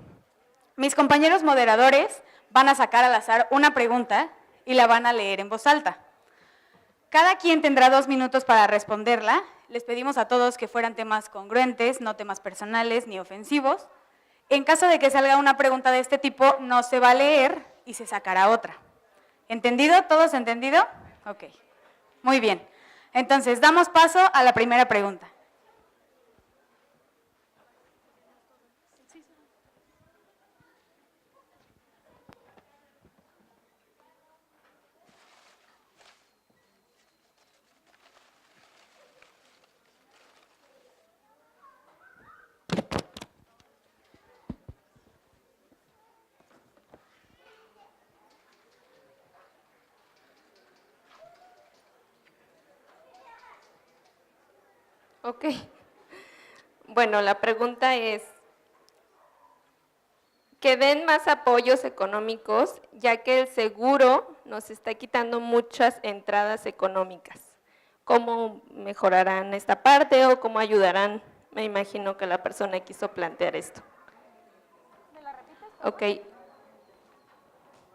Mis compañeros moderadores van a sacar al azar una pregunta y la van a leer en voz alta. Cada quien tendrá 2 minutos para responderla. Les pedimos a todos que fueran temas congruentes, no temas personales ni ofensivos. En caso de que salga una pregunta de este tipo, no se va a leer y se sacará otra. ¿Entendido? ¿Todos entendido? Ok. Muy bien. Entonces, damos paso a la primera pregunta. Ok. Bueno, la pregunta es que den más apoyos económicos, ya que el seguro nos está quitando muchas entradas económicas. ¿Cómo mejorarán esta parte o cómo ayudarán? Me imagino que la persona quiso plantear esto. Ok.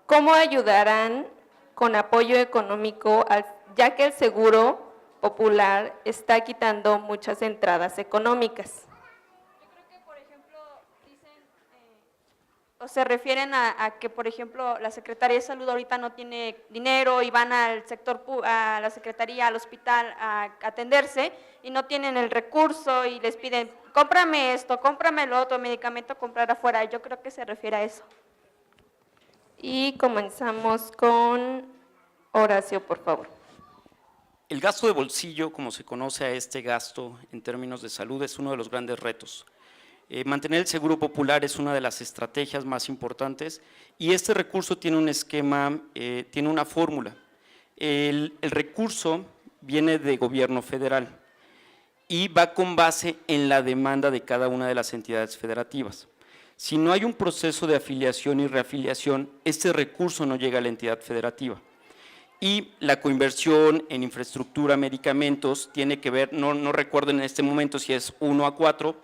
¿Cómo ayudarán con apoyo económico, ya que el seguro popular está quitando muchas entradas económicas? Yo creo que, por ejemplo, dicen, o se refieren a que, por ejemplo, la Secretaría de Salud ahorita no tiene dinero y van al sector, a la Secretaría, al hospital a atenderse y no tienen el recurso y les piden, cómprame esto, cómprame lo otro, medicamento comprar afuera. Yo creo que se refiere a eso. Y comenzamos con Horacio, por favor. El gasto de bolsillo, como se conoce a este gasto en términos de salud, es uno de los grandes retos. Mantener el seguro popular es una de las estrategias más importantes y este recurso tiene un esquema, tiene una fórmula. El recurso viene de gobierno federal y va con base en la demanda de cada una de las entidades federativas. Si no hay un proceso de afiliación y reafiliación, este recurso no llega a la entidad federativa. Y la coinversión en infraestructura, medicamentos, tiene que ver, no recuerdo en este momento si es 1:4,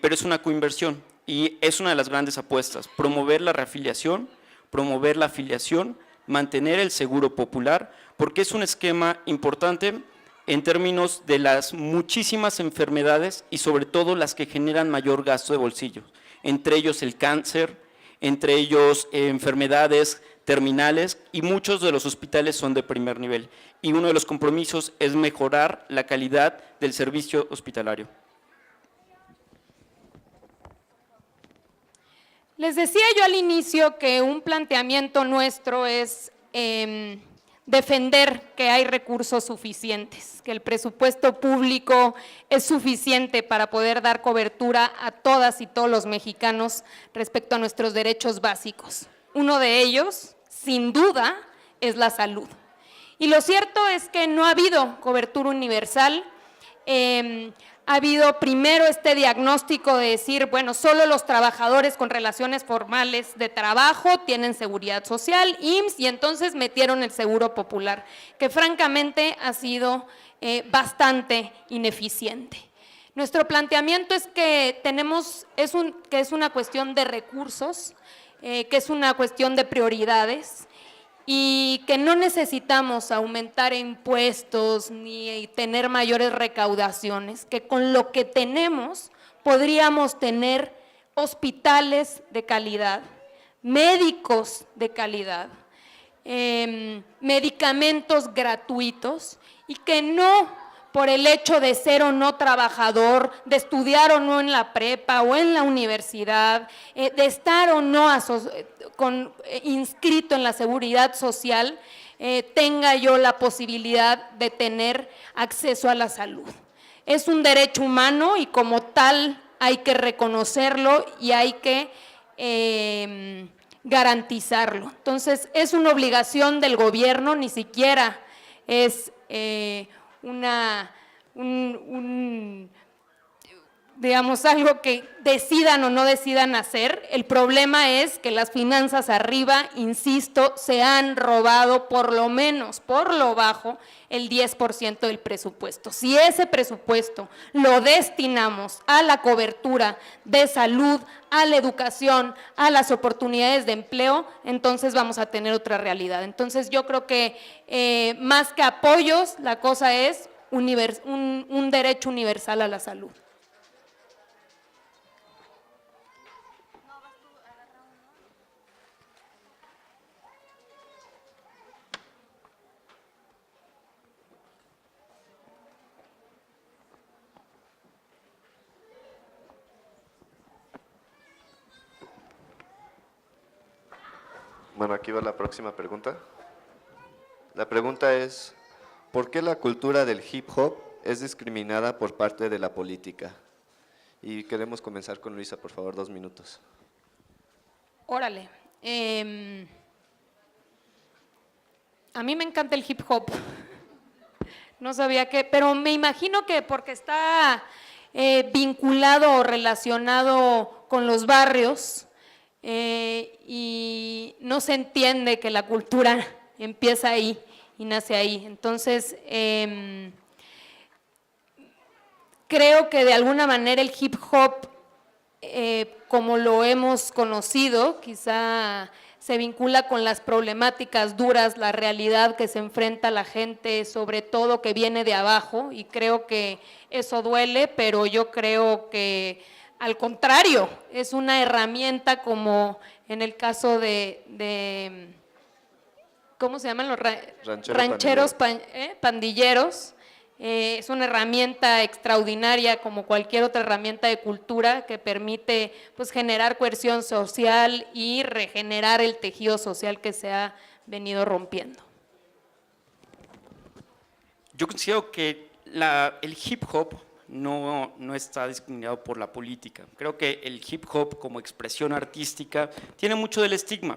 pero es una coinversión y es una de las grandes apuestas, promover la reafiliación, promover la afiliación, mantener el seguro popular, porque es un esquema importante en términos de las muchísimas enfermedades y sobre todo las que generan mayor gasto de bolsillo, entre ellos el cáncer, entre ellos enfermedades terminales y muchos de los hospitales son de primer nivel. Y uno de los compromisos es mejorar la calidad del servicio hospitalario. Les decía yo al inicio que un planteamiento nuestro es defender que hay recursos suficientes, que el presupuesto público es suficiente para poder dar cobertura a todas y todos los mexicanos respecto a nuestros derechos básicos. Uno de ellos, sin duda, es la salud. Y lo cierto es que no ha habido cobertura universal. Ha habido primero este diagnóstico de decir, bueno, solo los trabajadores con relaciones formales de trabajo tienen seguridad social, IMSS, y entonces metieron el seguro popular, que francamente ha sido bastante ineficiente. Nuestro planteamiento es que es una cuestión de recursos, que es una cuestión de prioridades, y que no necesitamos aumentar impuestos ni tener mayores recaudaciones, que con lo que tenemos podríamos tener hospitales de calidad, médicos de calidad, medicamentos gratuitos y que no por el hecho de ser o no trabajador, de estudiar o no en la prepa o en la universidad, de estar o no inscrito en la seguridad social, tenga yo la posibilidad de tener acceso a la salud. Es un derecho humano y como tal hay que reconocerlo y hay que garantizarlo. Entonces es una obligación del gobierno, ni siquiera es digamos, algo que decidan o no decidan hacer. El problema es que las finanzas arriba, insisto, se han robado por lo menos, por lo bajo, el 10% del presupuesto. Si ese presupuesto lo destinamos a la cobertura de salud, a la educación, a las oportunidades de empleo, entonces vamos a tener otra realidad. Entonces yo creo que más que apoyos, la cosa es un derecho universal a la salud. Bueno, aquí va la próxima pregunta. La pregunta es, ¿por qué la cultura del hip hop es discriminada por parte de la política? Y queremos comenzar con Luisa, por favor, 2 minutos. Órale. A mí me encanta el hip hop. No sabía que, pero me imagino que porque está vinculado o relacionado con los barrios y no se entiende que la cultura empieza ahí y nace ahí. Entonces, creo que de alguna manera el hip hop, como lo hemos conocido, quizá se vincula con las problemáticas duras, la realidad que se enfrenta la gente, sobre todo que viene de abajo, y creo que eso duele, pero yo creo que al contrario, es una herramienta como en el caso de ¿cómo se llaman los rancheros pandilleros? Es una herramienta extraordinaria como cualquier otra herramienta de cultura que permite pues, generar coerción social y regenerar el tejido social que se ha venido rompiendo. Yo considero que el hip hop no está discriminado por la política. Creo que el hip hop como expresión artística tiene mucho del estigma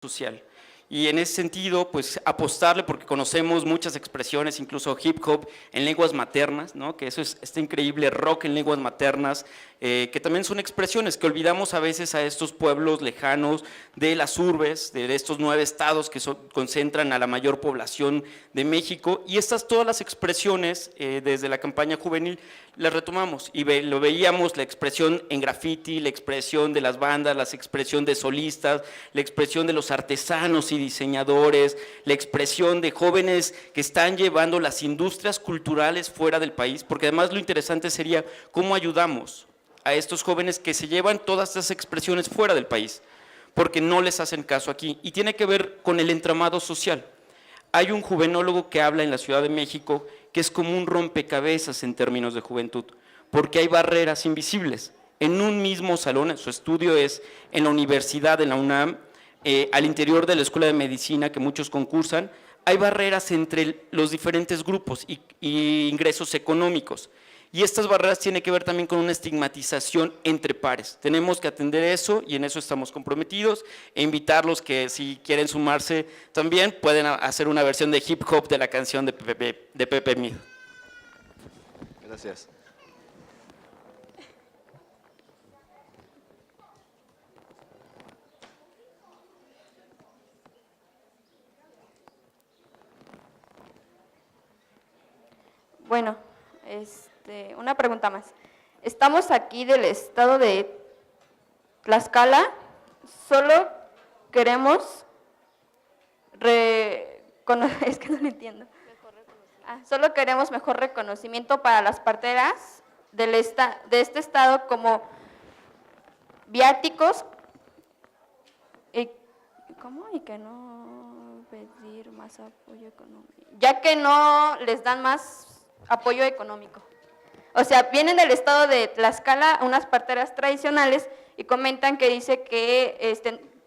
social. Y en ese sentido, pues apostarle, porque conocemos muchas expresiones, incluso hip hop en lenguas maternas, ¿no? Que eso es este increíble rock en lenguas maternas, que también son expresiones que olvidamos a veces a estos pueblos lejanos de las urbes, de estos 9 estados que concentran a la mayor población de México, y todas las expresiones desde la campaña juvenil las retomamos y lo veíamos, la expresión en graffiti, la expresión de las bandas, la expresión de solistas, la expresión de los artesanos y diseñadores, la expresión de jóvenes que están llevando las industrias culturales fuera del país, porque además lo interesante sería cómo ayudamos a estos jóvenes que se llevan todas estas expresiones fuera del país, porque no les hacen caso aquí, y tiene que ver con el entramado social. Hay un juvenólogo que habla en la Ciudad de México que es como un rompecabezas en términos de juventud, porque hay barreras invisibles. En un mismo salón, su estudio es en la universidad, en la UNAM, al interior de la Escuela de Medicina, que muchos concursan, hay barreras entre los diferentes grupos y ingresos económicos. Y estas barreras tienen que ver también con una estigmatización entre pares. Tenemos que atender eso y en eso estamos comprometidos e invitarlos que si quieren sumarse también pueden hacer una versión de hip hop de la canción de Pepe Mid. Gracias. Bueno, una pregunta más. Estamos aquí del estado de Tlaxcala, solo queremos, es que no lo entiendo. Solo queremos mejor reconocimiento para las parteras de este estado como viáticos, ¿cómo? Y que no pedir más apoyo económico, ya que no les dan más apoyo económico. O sea, vienen del estado de Tlaxcala unas parteras tradicionales y comentan que dice que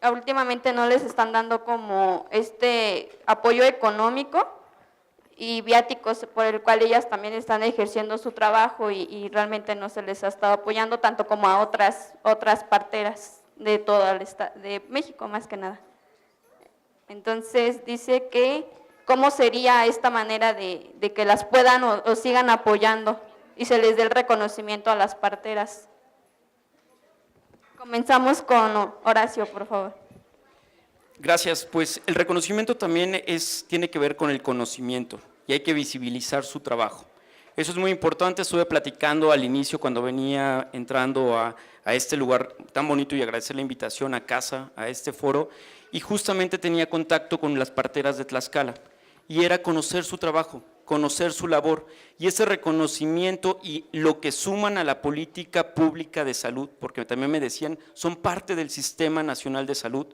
últimamente no les están dando como apoyo económico y viáticos por el cual ellas también están ejerciendo su trabajo y realmente no se les ha estado apoyando tanto como a otras parteras de todo el estado de México más que nada. Entonces dice que cómo sería esta manera de que las puedan o sigan apoyando y se les dé el reconocimiento a las parteras. Comenzamos con Horacio, por favor. Gracias, pues el reconocimiento también tiene que ver con el conocimiento y hay que visibilizar su trabajo. Eso es muy importante, estuve platicando al inicio cuando venía entrando a este lugar tan bonito y agradecer la invitación a casa, a este foro, y justamente tenía contacto con las parteras de Tlaxcala y era conocer su trabajo, conocer su labor y ese reconocimiento y lo que suman a la política pública de salud, porque también me decían, son parte del Sistema Nacional de Salud,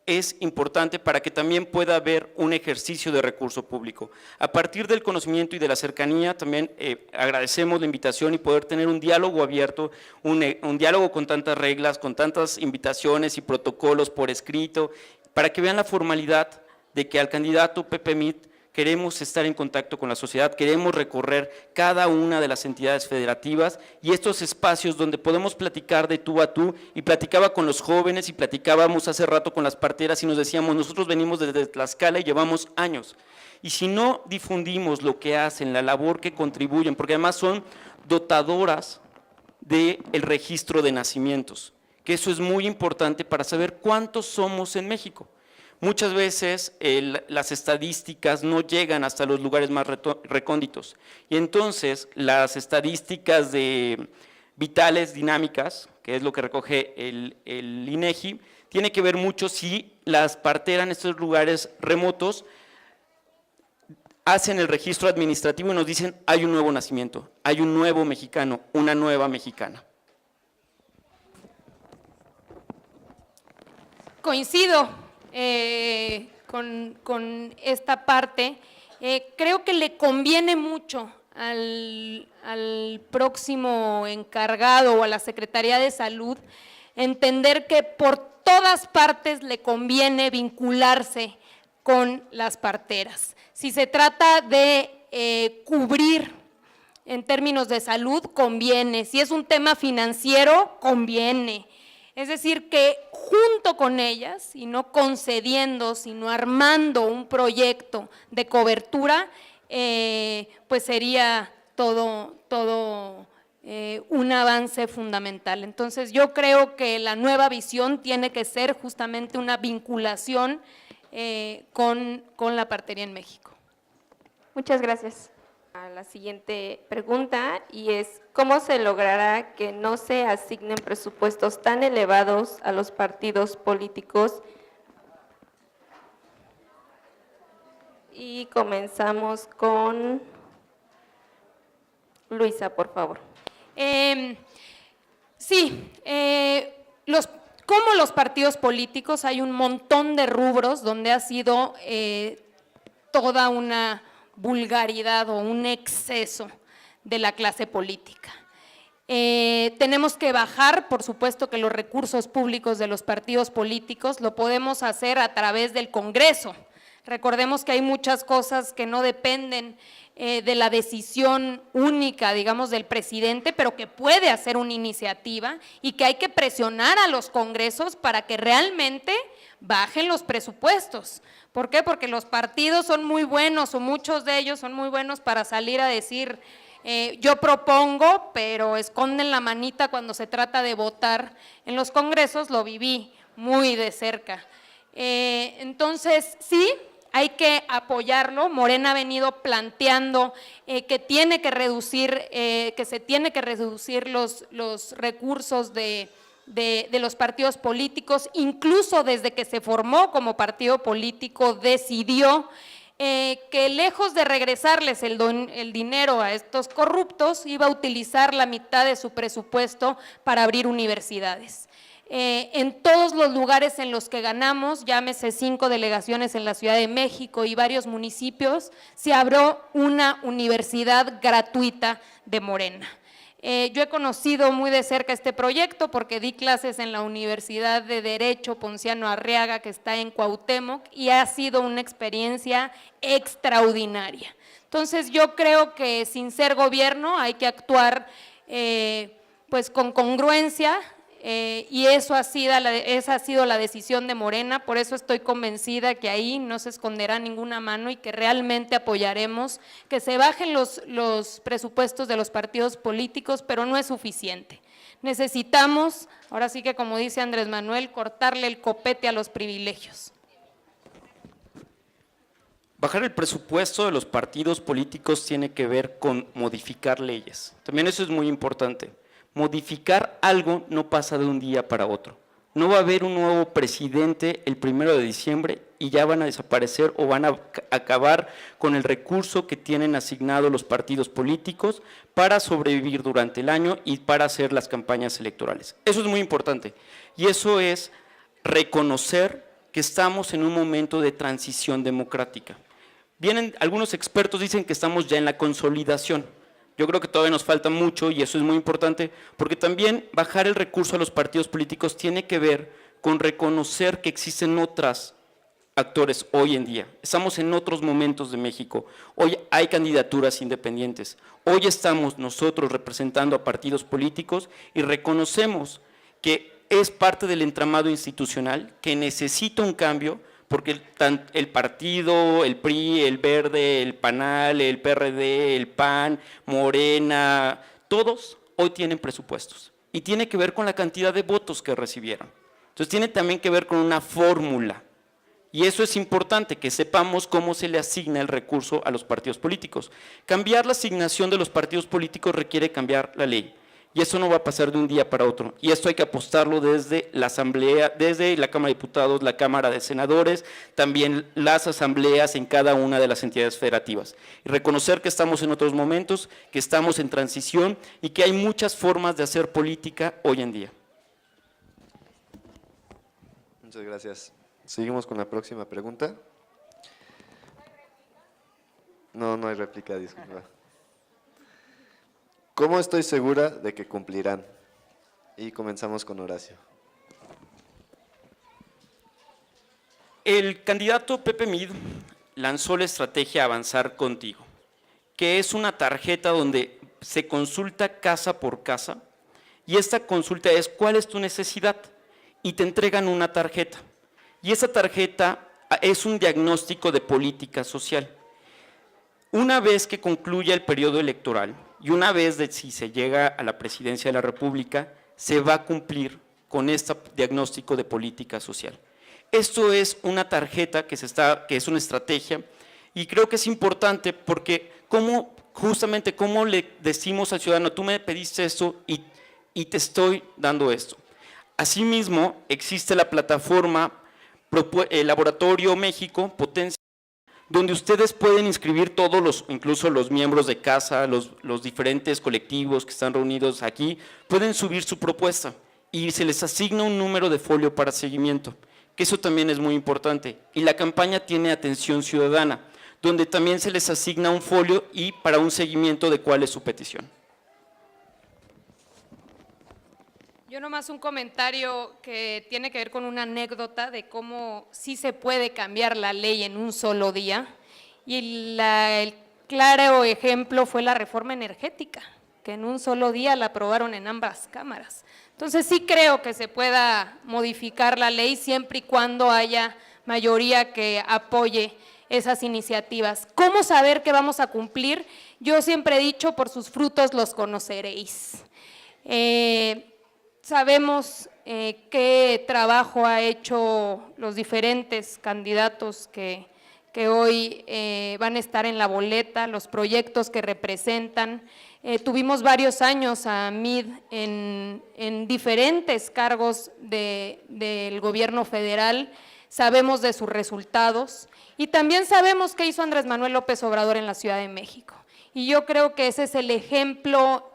es importante para que también pueda haber un ejercicio de recurso público. A partir del conocimiento y de la cercanía, también agradecemos la invitación y poder tener un diálogo abierto, un diálogo con tantas reglas, con tantas invitaciones y protocolos por escrito, para que vean la formalidad de que al candidato Pepe Mid queremos estar en contacto con la sociedad, queremos recorrer cada una de las entidades federativas y estos espacios donde podemos platicar de tú a tú, y platicaba con los jóvenes y platicábamos hace rato con las parteras y nos decíamos, nosotros venimos desde Tlaxcala y llevamos años, y si no difundimos lo que hacen, la labor que contribuyen, porque además son dotadoras del registro de nacimientos, que eso es muy importante para saber cuántos somos en México. Muchas veces las estadísticas no llegan hasta los lugares más recónditos y entonces las estadísticas vitales dinámicas, que es lo que recoge el INEGI, tiene que ver mucho si las parteras en estos lugares remotos hacen el registro administrativo y nos dicen hay un nuevo nacimiento, hay un nuevo mexicano, una nueva mexicana. Coincido con esta parte. Creo que le conviene mucho al próximo encargado o a la Secretaría de Salud entender que por todas partes le conviene vincularse con las parteras. Si se trata de cubrir en términos de salud, conviene. Si es un tema financiero, conviene. Es decir, que junto con ellas, y no concediendo, sino armando un proyecto de cobertura, pues sería todo un avance fundamental. Entonces yo creo que la nueva visión tiene que ser justamente una vinculación con la partería en México. Muchas gracias. A la siguiente pregunta, y es, ¿cómo se logrará que no se asignen presupuestos tan elevados a los partidos políticos? Y comenzamos con Luisa, por favor. Como los partidos políticos, hay un montón de rubros donde ha sido toda una vulgaridad o un exceso de la clase política. Tenemos que bajar, por supuesto que los recursos públicos de los partidos políticos lo podemos hacer a través del Congreso. Recordemos que hay muchas cosas que no dependen de la decisión única, digamos, del presidente, pero que puede hacer una iniciativa y que hay que presionar a los congresos para que realmente bajen los presupuestos. ¿Por qué? Porque los partidos son muy buenos, o muchos de ellos son muy buenos para salir a decir yo propongo, pero esconden la manita cuando se trata de votar. En los congresos lo viví muy de cerca. Entonces, sí, hay que apoyarlo. Morena ha venido planteando que se tiene que reducir los recursos de los partidos políticos, incluso desde que se formó como partido político decidió que lejos de regresarles el dinero a estos corruptos, iba a utilizar la mitad de su presupuesto para abrir universidades. En todos los lugares en los que ganamos, llámese 5 delegaciones en la Ciudad de México y varios municipios, se abrió una universidad gratuita de Morena. Yo he conocido muy de cerca este proyecto porque di clases en la Universidad de Derecho Ponciano Arriaga, que está en Cuauhtémoc, y ha sido una experiencia extraordinaria. Entonces yo creo que sin ser gobierno hay que actuar pues con congruencia, y esa ha sido la decisión de Morena. Por eso estoy convencida que ahí no se esconderá ninguna mano y que realmente apoyaremos que se bajen los presupuestos de los partidos políticos, pero no es suficiente. Necesitamos, ahora sí que como dice Andrés Manuel, cortarle el copete a los privilegios. Bajar el presupuesto de los partidos políticos tiene que ver con modificar leyes. También eso es muy importante. Modificar algo no pasa de un día para otro. No va a haber un nuevo presidente el 1 de diciembre y ya van a desaparecer o van a acabar con el recurso que tienen asignado los partidos políticos para sobrevivir durante el año y para hacer las campañas electorales. Eso es muy importante y eso es reconocer que estamos en un momento de transición democrática. Algunos expertos dicen que estamos ya en la consolidación. Yo creo que todavía nos falta mucho y eso es muy importante porque también bajar el recurso a los partidos políticos tiene que ver con reconocer que existen otras actores hoy en día. Estamos en otros momentos de México. Hoy hay candidaturas independientes. Hoy estamos nosotros representando a partidos políticos y reconocemos que es parte del entramado institucional que necesita un cambio, porque el partido, el PRI, el Verde, el PANAL, el PRD, el PAN, Morena, todos hoy tienen presupuestos. Y tiene que ver con la cantidad de votos que recibieron. Entonces tiene también que ver con una fórmula. Y eso es importante, que sepamos cómo se le asigna el recurso a los partidos políticos. Cambiar la asignación de los partidos políticos requiere cambiar la ley. Y eso no va a pasar de un día para otro. Y esto hay que apostarlo desde la Asamblea, desde la Cámara de Diputados, la Cámara de Senadores, también las asambleas en cada una de las entidades federativas. Y reconocer que estamos en otros momentos, que estamos en transición y que hay muchas formas de hacer política hoy en día. Muchas gracias. Seguimos con la próxima pregunta. No hay réplica, disculpa. ¿Cómo estoy segura de que cumplirán? Y comenzamos con Horacio. El candidato Pepe Mid lanzó la estrategia Avanzar Contigo, que es una tarjeta donde se consulta casa por casa, y esta consulta es ¿cuál es tu necesidad? Y te entregan una tarjeta. Y esa tarjeta es un diagnóstico de política social. Una vez que concluya el periodo electoral y una vez si se llega a la presidencia de la República, se va a cumplir con este diagnóstico de política social. Esto es una tarjeta que es una estrategia, y creo que es importante porque justamente cómo le decimos al ciudadano, tú me pediste esto y te estoy dando esto. Asimismo, existe la plataforma Laboratorio México Potencia, donde ustedes pueden inscribir incluso los miembros de casa, los diferentes colectivos que están reunidos aquí, pueden subir su propuesta y se les asigna un número de folio para seguimiento, que eso también es muy importante. Y la campaña tiene atención ciudadana, donde también se les asigna un folio y para un seguimiento de cuál es su petición. Yo nomás un comentario que tiene que ver con una anécdota de cómo sí se puede cambiar la ley en un solo día, y el claro ejemplo fue la reforma energética, que en un solo día la aprobaron en ambas cámaras. Entonces sí creo que se pueda modificar la ley siempre y cuando haya mayoría que apoye esas iniciativas. ¿Cómo saber que vamos a cumplir? Yo siempre he dicho, por sus frutos los conoceréis. Sabemos qué trabajo ha hecho los diferentes candidatos que hoy van a estar en la boleta, los proyectos que representan. Tuvimos varios años a Mid en diferentes cargos del gobierno federal, sabemos de sus resultados y también sabemos qué hizo Andrés Manuel López Obrador en la Ciudad de México. Y yo creo que ese es el ejemplo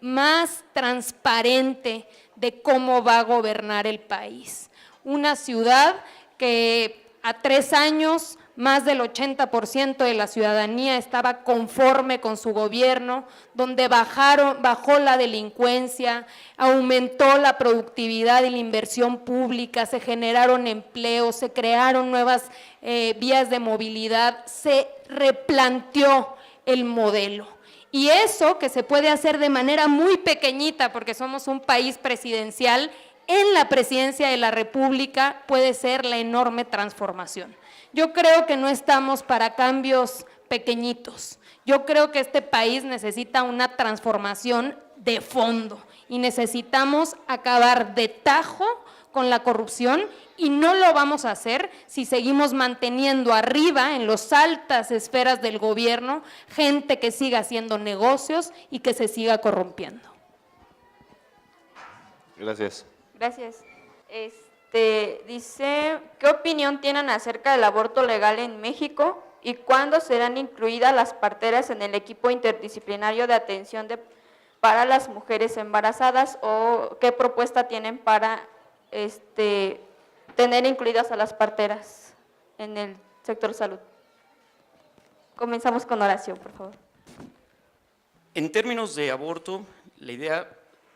más transparente de cómo va a gobernar el país. Una ciudad que a 3 años más del 80% de la ciudadanía estaba conforme con su gobierno, donde bajó la delincuencia, aumentó la productividad y la inversión pública, se generaron empleos, se crearon nuevas vías de movilidad, se replanteó el modelo. Y eso que se puede hacer de manera muy pequeñita, porque somos un país presidencial, en la presidencia de la República puede ser la enorme transformación. Yo creo que no estamos para cambios pequeñitos. Yo creo que este país necesita una transformación de fondo y necesitamos acabar de tajo con la corrupción, y no lo vamos a hacer si seguimos manteniendo arriba, en las altas esferas del gobierno, gente que siga haciendo negocios y que se siga corrompiendo. Gracias. Gracias. Dice, ¿qué opinión tienen acerca del aborto legal en México y cuándo serán incluidas las parteras en el equipo interdisciplinario de atención para las mujeres embarazadas, o qué propuesta tienen para tener incluidas a las parteras en el sector salud? Comenzamos con Horacio, por favor. En términos de aborto, la idea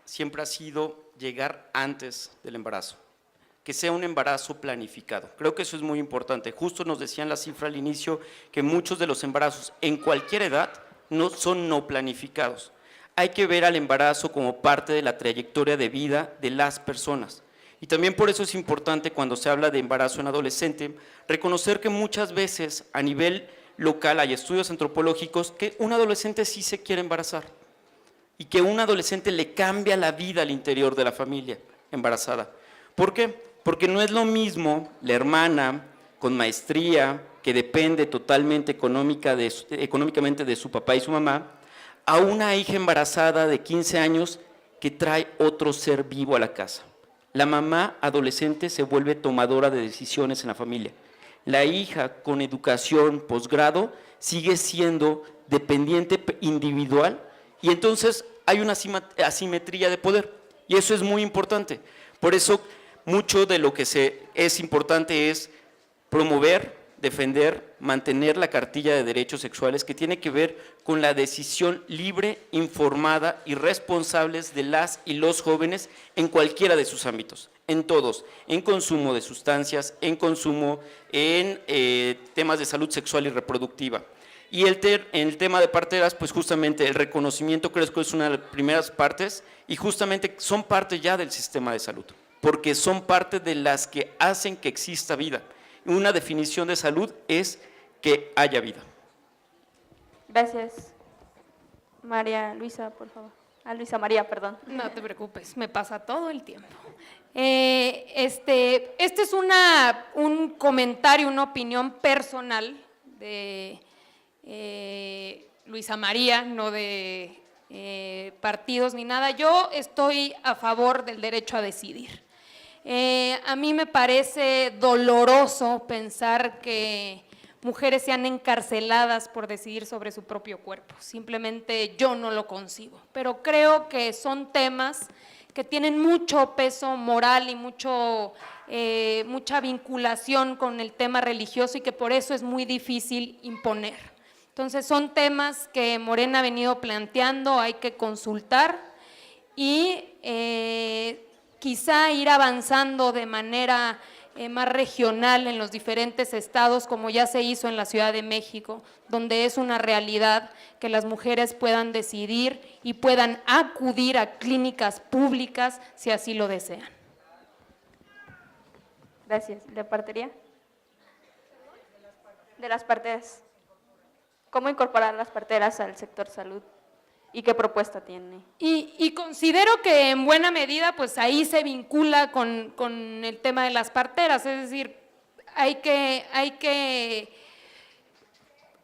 siempre ha sido llegar antes del embarazo, que sea un embarazo planificado. Creo que eso es muy importante. Justo nos decían la cifra al inicio que muchos de los embarazos en cualquier edad son no planificados. Hay que ver al embarazo como parte de la trayectoria de vida de las personas. Y también por eso es importante cuando se habla de embarazo en adolescente, reconocer que muchas veces a nivel local hay estudios antropológicos que un adolescente sí se quiere embarazar y que un adolescente le cambia la vida al interior de la familia embarazada. ¿Por qué? Porque no es lo mismo la hermana con maestría que depende totalmente económicamente de su papá y su mamá, a una hija embarazada de 15 años que trae otro ser vivo a la casa. La mamá adolescente se vuelve tomadora de decisiones en la familia. La hija con educación posgrado sigue siendo dependiente individual y entonces hay una asimetría de poder y eso es muy importante. Por eso mucho de lo que es importante es promover, defender, mantener la cartilla de derechos sexuales que tiene que ver con la decisión libre, informada y responsables de las y los jóvenes en cualquiera de sus ámbitos, en todos, en consumo de sustancias, en consumo, en temas de salud sexual y reproductiva. Y en el tema de parteras, pues justamente el reconocimiento creo que es una de las primeras partes y justamente son parte ya del sistema de salud, porque son parte de las que hacen que exista vida. Una definición de salud es que haya vida. Gracias. María Luisa, por favor. Luisa María, perdón. No te preocupes, me pasa todo el tiempo. Este es un comentario, una opinión personal de Luisa María, no de partidos ni nada. Yo estoy a favor del derecho a decidir. A mí me parece doloroso pensar que mujeres sean encarceladas por decidir sobre su propio cuerpo. Simplemente yo no lo concibo, pero creo que son temas que tienen mucho peso moral y mucha vinculación con el tema religioso y que por eso es muy difícil imponer. Entonces son temas que Morena ha venido planteando, hay que consultar y quizá ir avanzando de manera más regional en los diferentes estados, como ya se hizo en la Ciudad de México, donde es una realidad que las mujeres puedan decidir y puedan acudir a clínicas públicas si así lo desean. Gracias. ¿De partería? De las parteras. ¿Cómo incorporar las parteras al sector salud? ¿Y qué propuesta tiene? Y considero que en buena medida, pues ahí se vincula con el tema de las parteras, es decir, hay que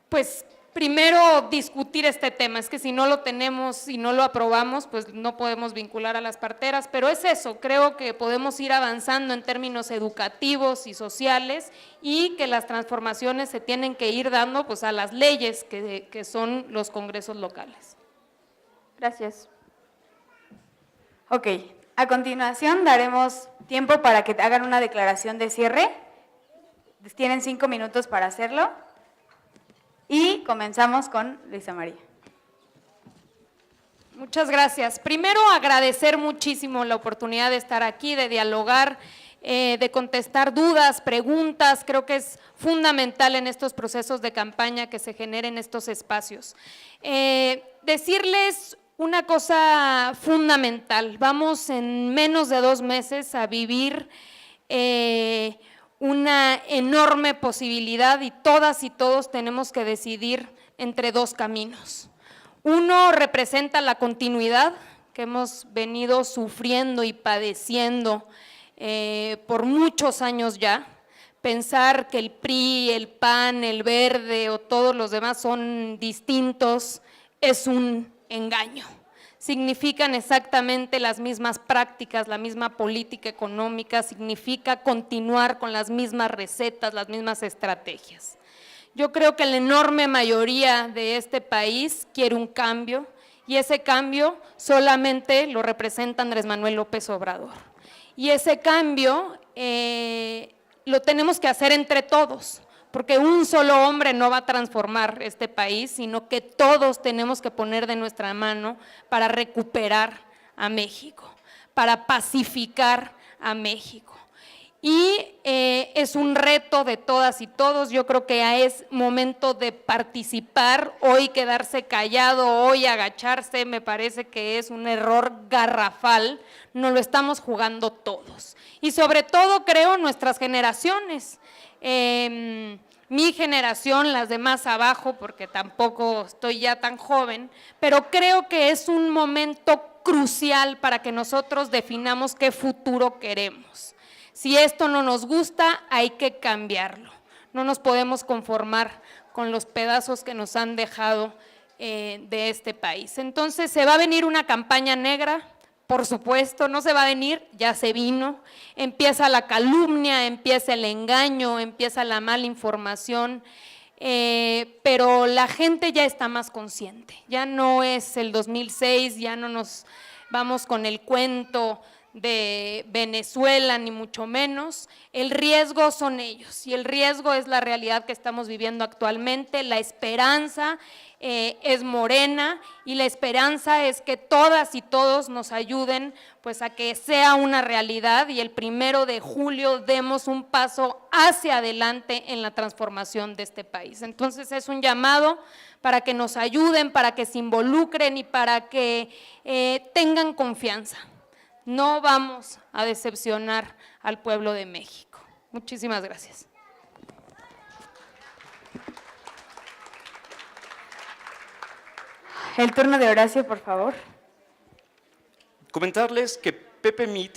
pues primero discutir este tema, es que si no lo tenemos, si no lo aprobamos, pues no podemos vincular a las parteras, pero es eso, creo que podemos ir avanzando en términos educativos y sociales y que las transformaciones se tienen que ir dando pues a las leyes que son los congresos locales. Gracias. Ok, a continuación daremos tiempo para que hagan una declaración de cierre. Tienen 5 minutos para hacerlo. Y comenzamos con Luisa María. Muchas gracias. Primero, agradecer muchísimo la oportunidad de estar aquí, de dialogar, de contestar dudas, preguntas. Creo que es fundamental en estos procesos de campaña que se generen estos espacios. Decirles una cosa fundamental, vamos en menos de 2 meses a vivir una enorme posibilidad y todos tenemos que decidir entre 2 caminos. Uno representa la continuidad que hemos venido sufriendo y padeciendo por muchos años ya. Pensar que el PRI, el PAN, el Verde o todos los demás son distintos es un engaño. Significan exactamente las mismas prácticas, la misma política económica, significa continuar con las mismas recetas, las mismas estrategias. Yo creo que la enorme mayoría de este país quiere un cambio y ese cambio solamente lo representa Andrés Manuel López Obrador. Y ese cambio lo tenemos que hacer entre todos, porque un solo hombre no va a transformar este país, sino que todos tenemos que poner de nuestra mano para recuperar a México, para pacificar a México. y es un reto de todas y todos. Yo creo que es momento de participar. Hoy quedarse callado, hoy agacharse, me parece que es un error garrafal. Nos lo estamos jugando todos y sobre todo creo nuestras generaciones. Mi generación, las de más abajo, porque tampoco estoy ya tan joven, pero creo que es un momento crucial para que nosotros definamos qué futuro queremos. Si esto no nos gusta, hay que cambiarlo. No nos podemos conformar con los pedazos que nos han dejado de este país. Entonces, ¿se va a venir una campaña negra? Por supuesto, no se va a venir, ya se vino. Empieza la calumnia, empieza el engaño, empieza la mala información, pero la gente ya está más consciente. Ya no es el 2006, ya no nos vamos con el cuento de Venezuela, ni mucho menos. El riesgo son ellos y el riesgo es la realidad que estamos viviendo actualmente. La esperanza es Morena y la esperanza es que todas y todos nos ayuden pues a que sea una realidad y el 1 de julio demos un paso hacia adelante en la transformación de este país. Entonces es un llamado para que nos ayuden, para que se involucren y para que tengan confianza. No vamos a decepcionar al pueblo de México. Muchísimas gracias. El turno de Horacio, por favor. Comentarles que Pepe Mid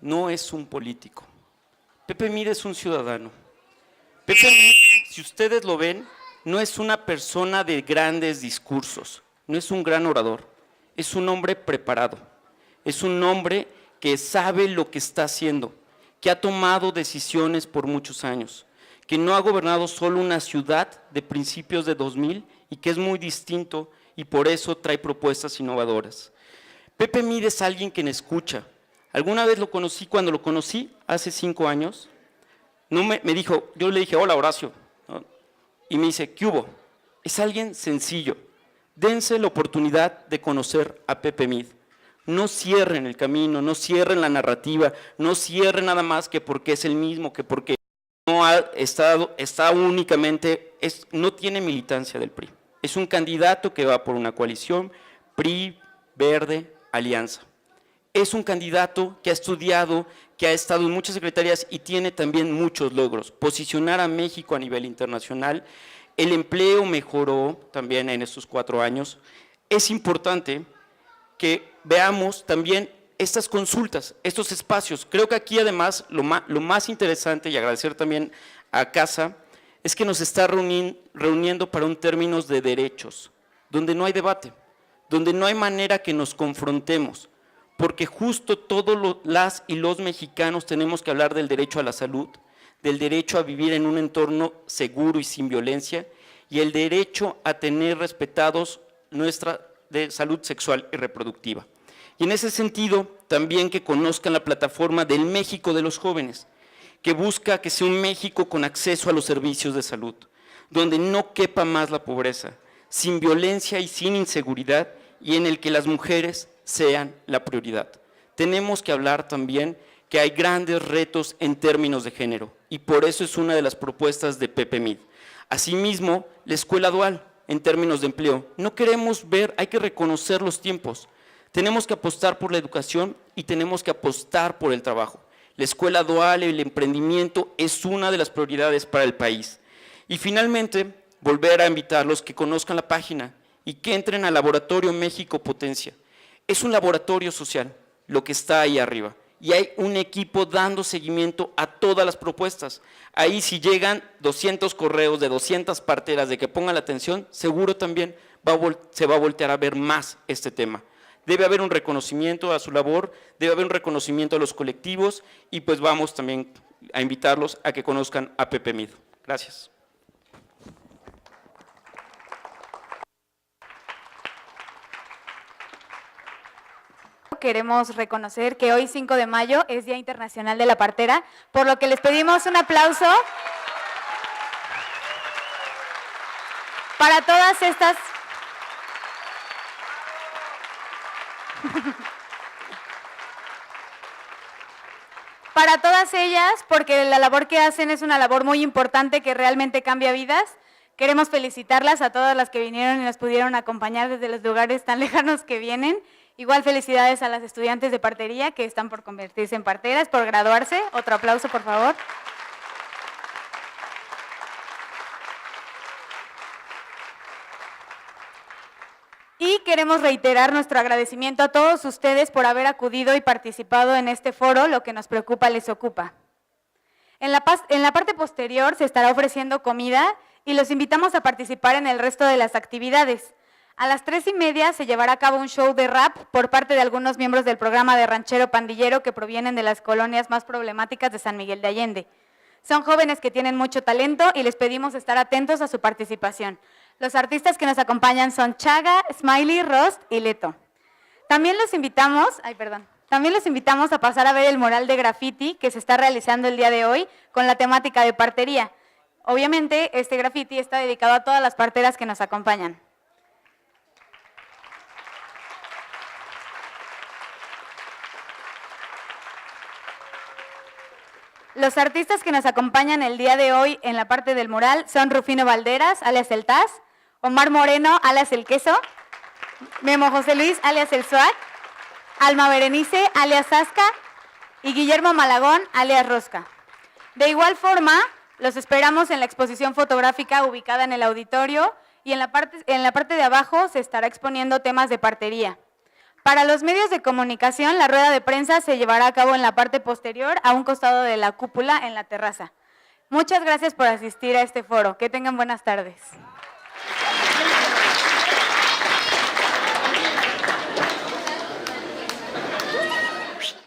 no es un político. Pepe Mid es un ciudadano. Pepe Mid, si ustedes lo ven, no es una persona de grandes discursos, no es un gran orador, es un hombre preparado, es un hombre que sabe lo que está haciendo, que ha tomado decisiones por muchos años, que no ha gobernado solo una ciudad de principios de 2000 y que es muy distinto y por eso trae propuestas innovadoras. Pepe Mid es alguien que me escucha. Alguna vez lo conocí, cuando lo conocí, hace 5 años, me dijo, yo le dije, hola Horacio, ¿no? Y me dice, ¿qué hubo? Es alguien sencillo, dense la oportunidad de conocer a Pepe Mid. No cierren el camino, no cierren la narrativa, no cierren nada más que porque es el mismo, que porque no ha estado, está únicamente, no tiene militancia del PRI. Es un candidato que va por una coalición, PRI, Verde, Alianza. Es un candidato que ha estudiado, que ha estado en muchas secretarías y tiene también muchos logros. Posicionar a México a nivel internacional, el empleo mejoró también en estos 4 años. Es importante que veamos también estas consultas, estos espacios. Creo que aquí además lo más interesante, y agradecer también a Casa, es que nos está reuniendo para un términos de derechos, donde no hay debate, donde no hay manera que nos confrontemos, porque justo todos las y los mexicanos tenemos que hablar del derecho a la salud, del derecho a vivir en un entorno seguro y sin violencia, y el derecho a tener respetados nuestra de salud sexual y reproductiva. Y en ese sentido, también que conozcan la plataforma del México de los jóvenes, que busca que sea un México con acceso a los servicios de salud, donde no quepa más la pobreza, sin violencia y sin inseguridad, y en el que las mujeres sean la prioridad. Tenemos que hablar también que hay grandes retos en términos de género, y por eso es una de las propuestas de Pepe Mid. Asimismo, la escuela dual, en términos de empleo. No queremos ver, hay que reconocer los tiempos. Tenemos que apostar por la educación y tenemos que apostar por el trabajo. La escuela dual y el emprendimiento es una de las prioridades para el país. Y finalmente, volver a invitarlos que conozcan la página y que entren al Laboratorio México Potencia. Es un laboratorio social, lo que está ahí arriba. Y hay un equipo dando seguimiento a todas las propuestas. Ahí si llegan 200 correos de 200 parteras de que pongan la atención, seguro también se va a voltear a ver más este tema. Debe haber un reconocimiento a su labor, debe haber un reconocimiento a los colectivos y pues vamos también a invitarlos a que conozcan a Pepe Mid. Gracias. Queremos reconocer que hoy 5 de mayo es Día Internacional de la Partera, por lo que les pedimos un aplauso para todas estas para todas ellas, porque la labor que hacen es una labor muy importante que realmente cambia vidas. Queremos felicitarlas a todas las que vinieron y nos pudieron acompañar desde los lugares tan lejanos que vienen. Igual felicidades a las estudiantes de partería que están por convertirse en parteras, por graduarse. Otro aplauso, por favor. Y queremos reiterar nuestro agradecimiento a todos ustedes por haber acudido y participado en este foro, Lo que nos preocupa les ocupa. En la parte posterior se estará ofreciendo comida y los invitamos a participar en el resto de las actividades. A las 3:30 se llevará a cabo un show de rap por parte de algunos miembros del programa de Ranchero Pandillero que provienen de las colonias más problemáticas de San Miguel de Allende. Son jóvenes que tienen mucho talento y les pedimos estar atentos a su participación. Los artistas que nos acompañan son Chaga, Smiley, Rost y Leto. También los invitamos a pasar a ver el mural de graffiti que se está realizando el día de hoy con la temática de partería. Obviamente, este graffiti está dedicado a todas las parteras que nos acompañan. Los artistas que nos acompañan el día de hoy en la parte del mural son Rufino Valderas, alias El Taz, Omar Moreno, alias El Queso, Memo José Luis, alias El Swag, Alma Berenice, alias Asca, y Guillermo Malagón, alias Rosca. De igual forma, los esperamos en la exposición fotográfica ubicada en el auditorio y en la parte de abajo se estará exponiendo temas de partería. Para los medios de comunicación, la rueda de prensa se llevará a cabo en la parte posterior, a un costado de la cúpula en la terraza. Muchas gracias por asistir a este foro. Que tengan buenas tardes.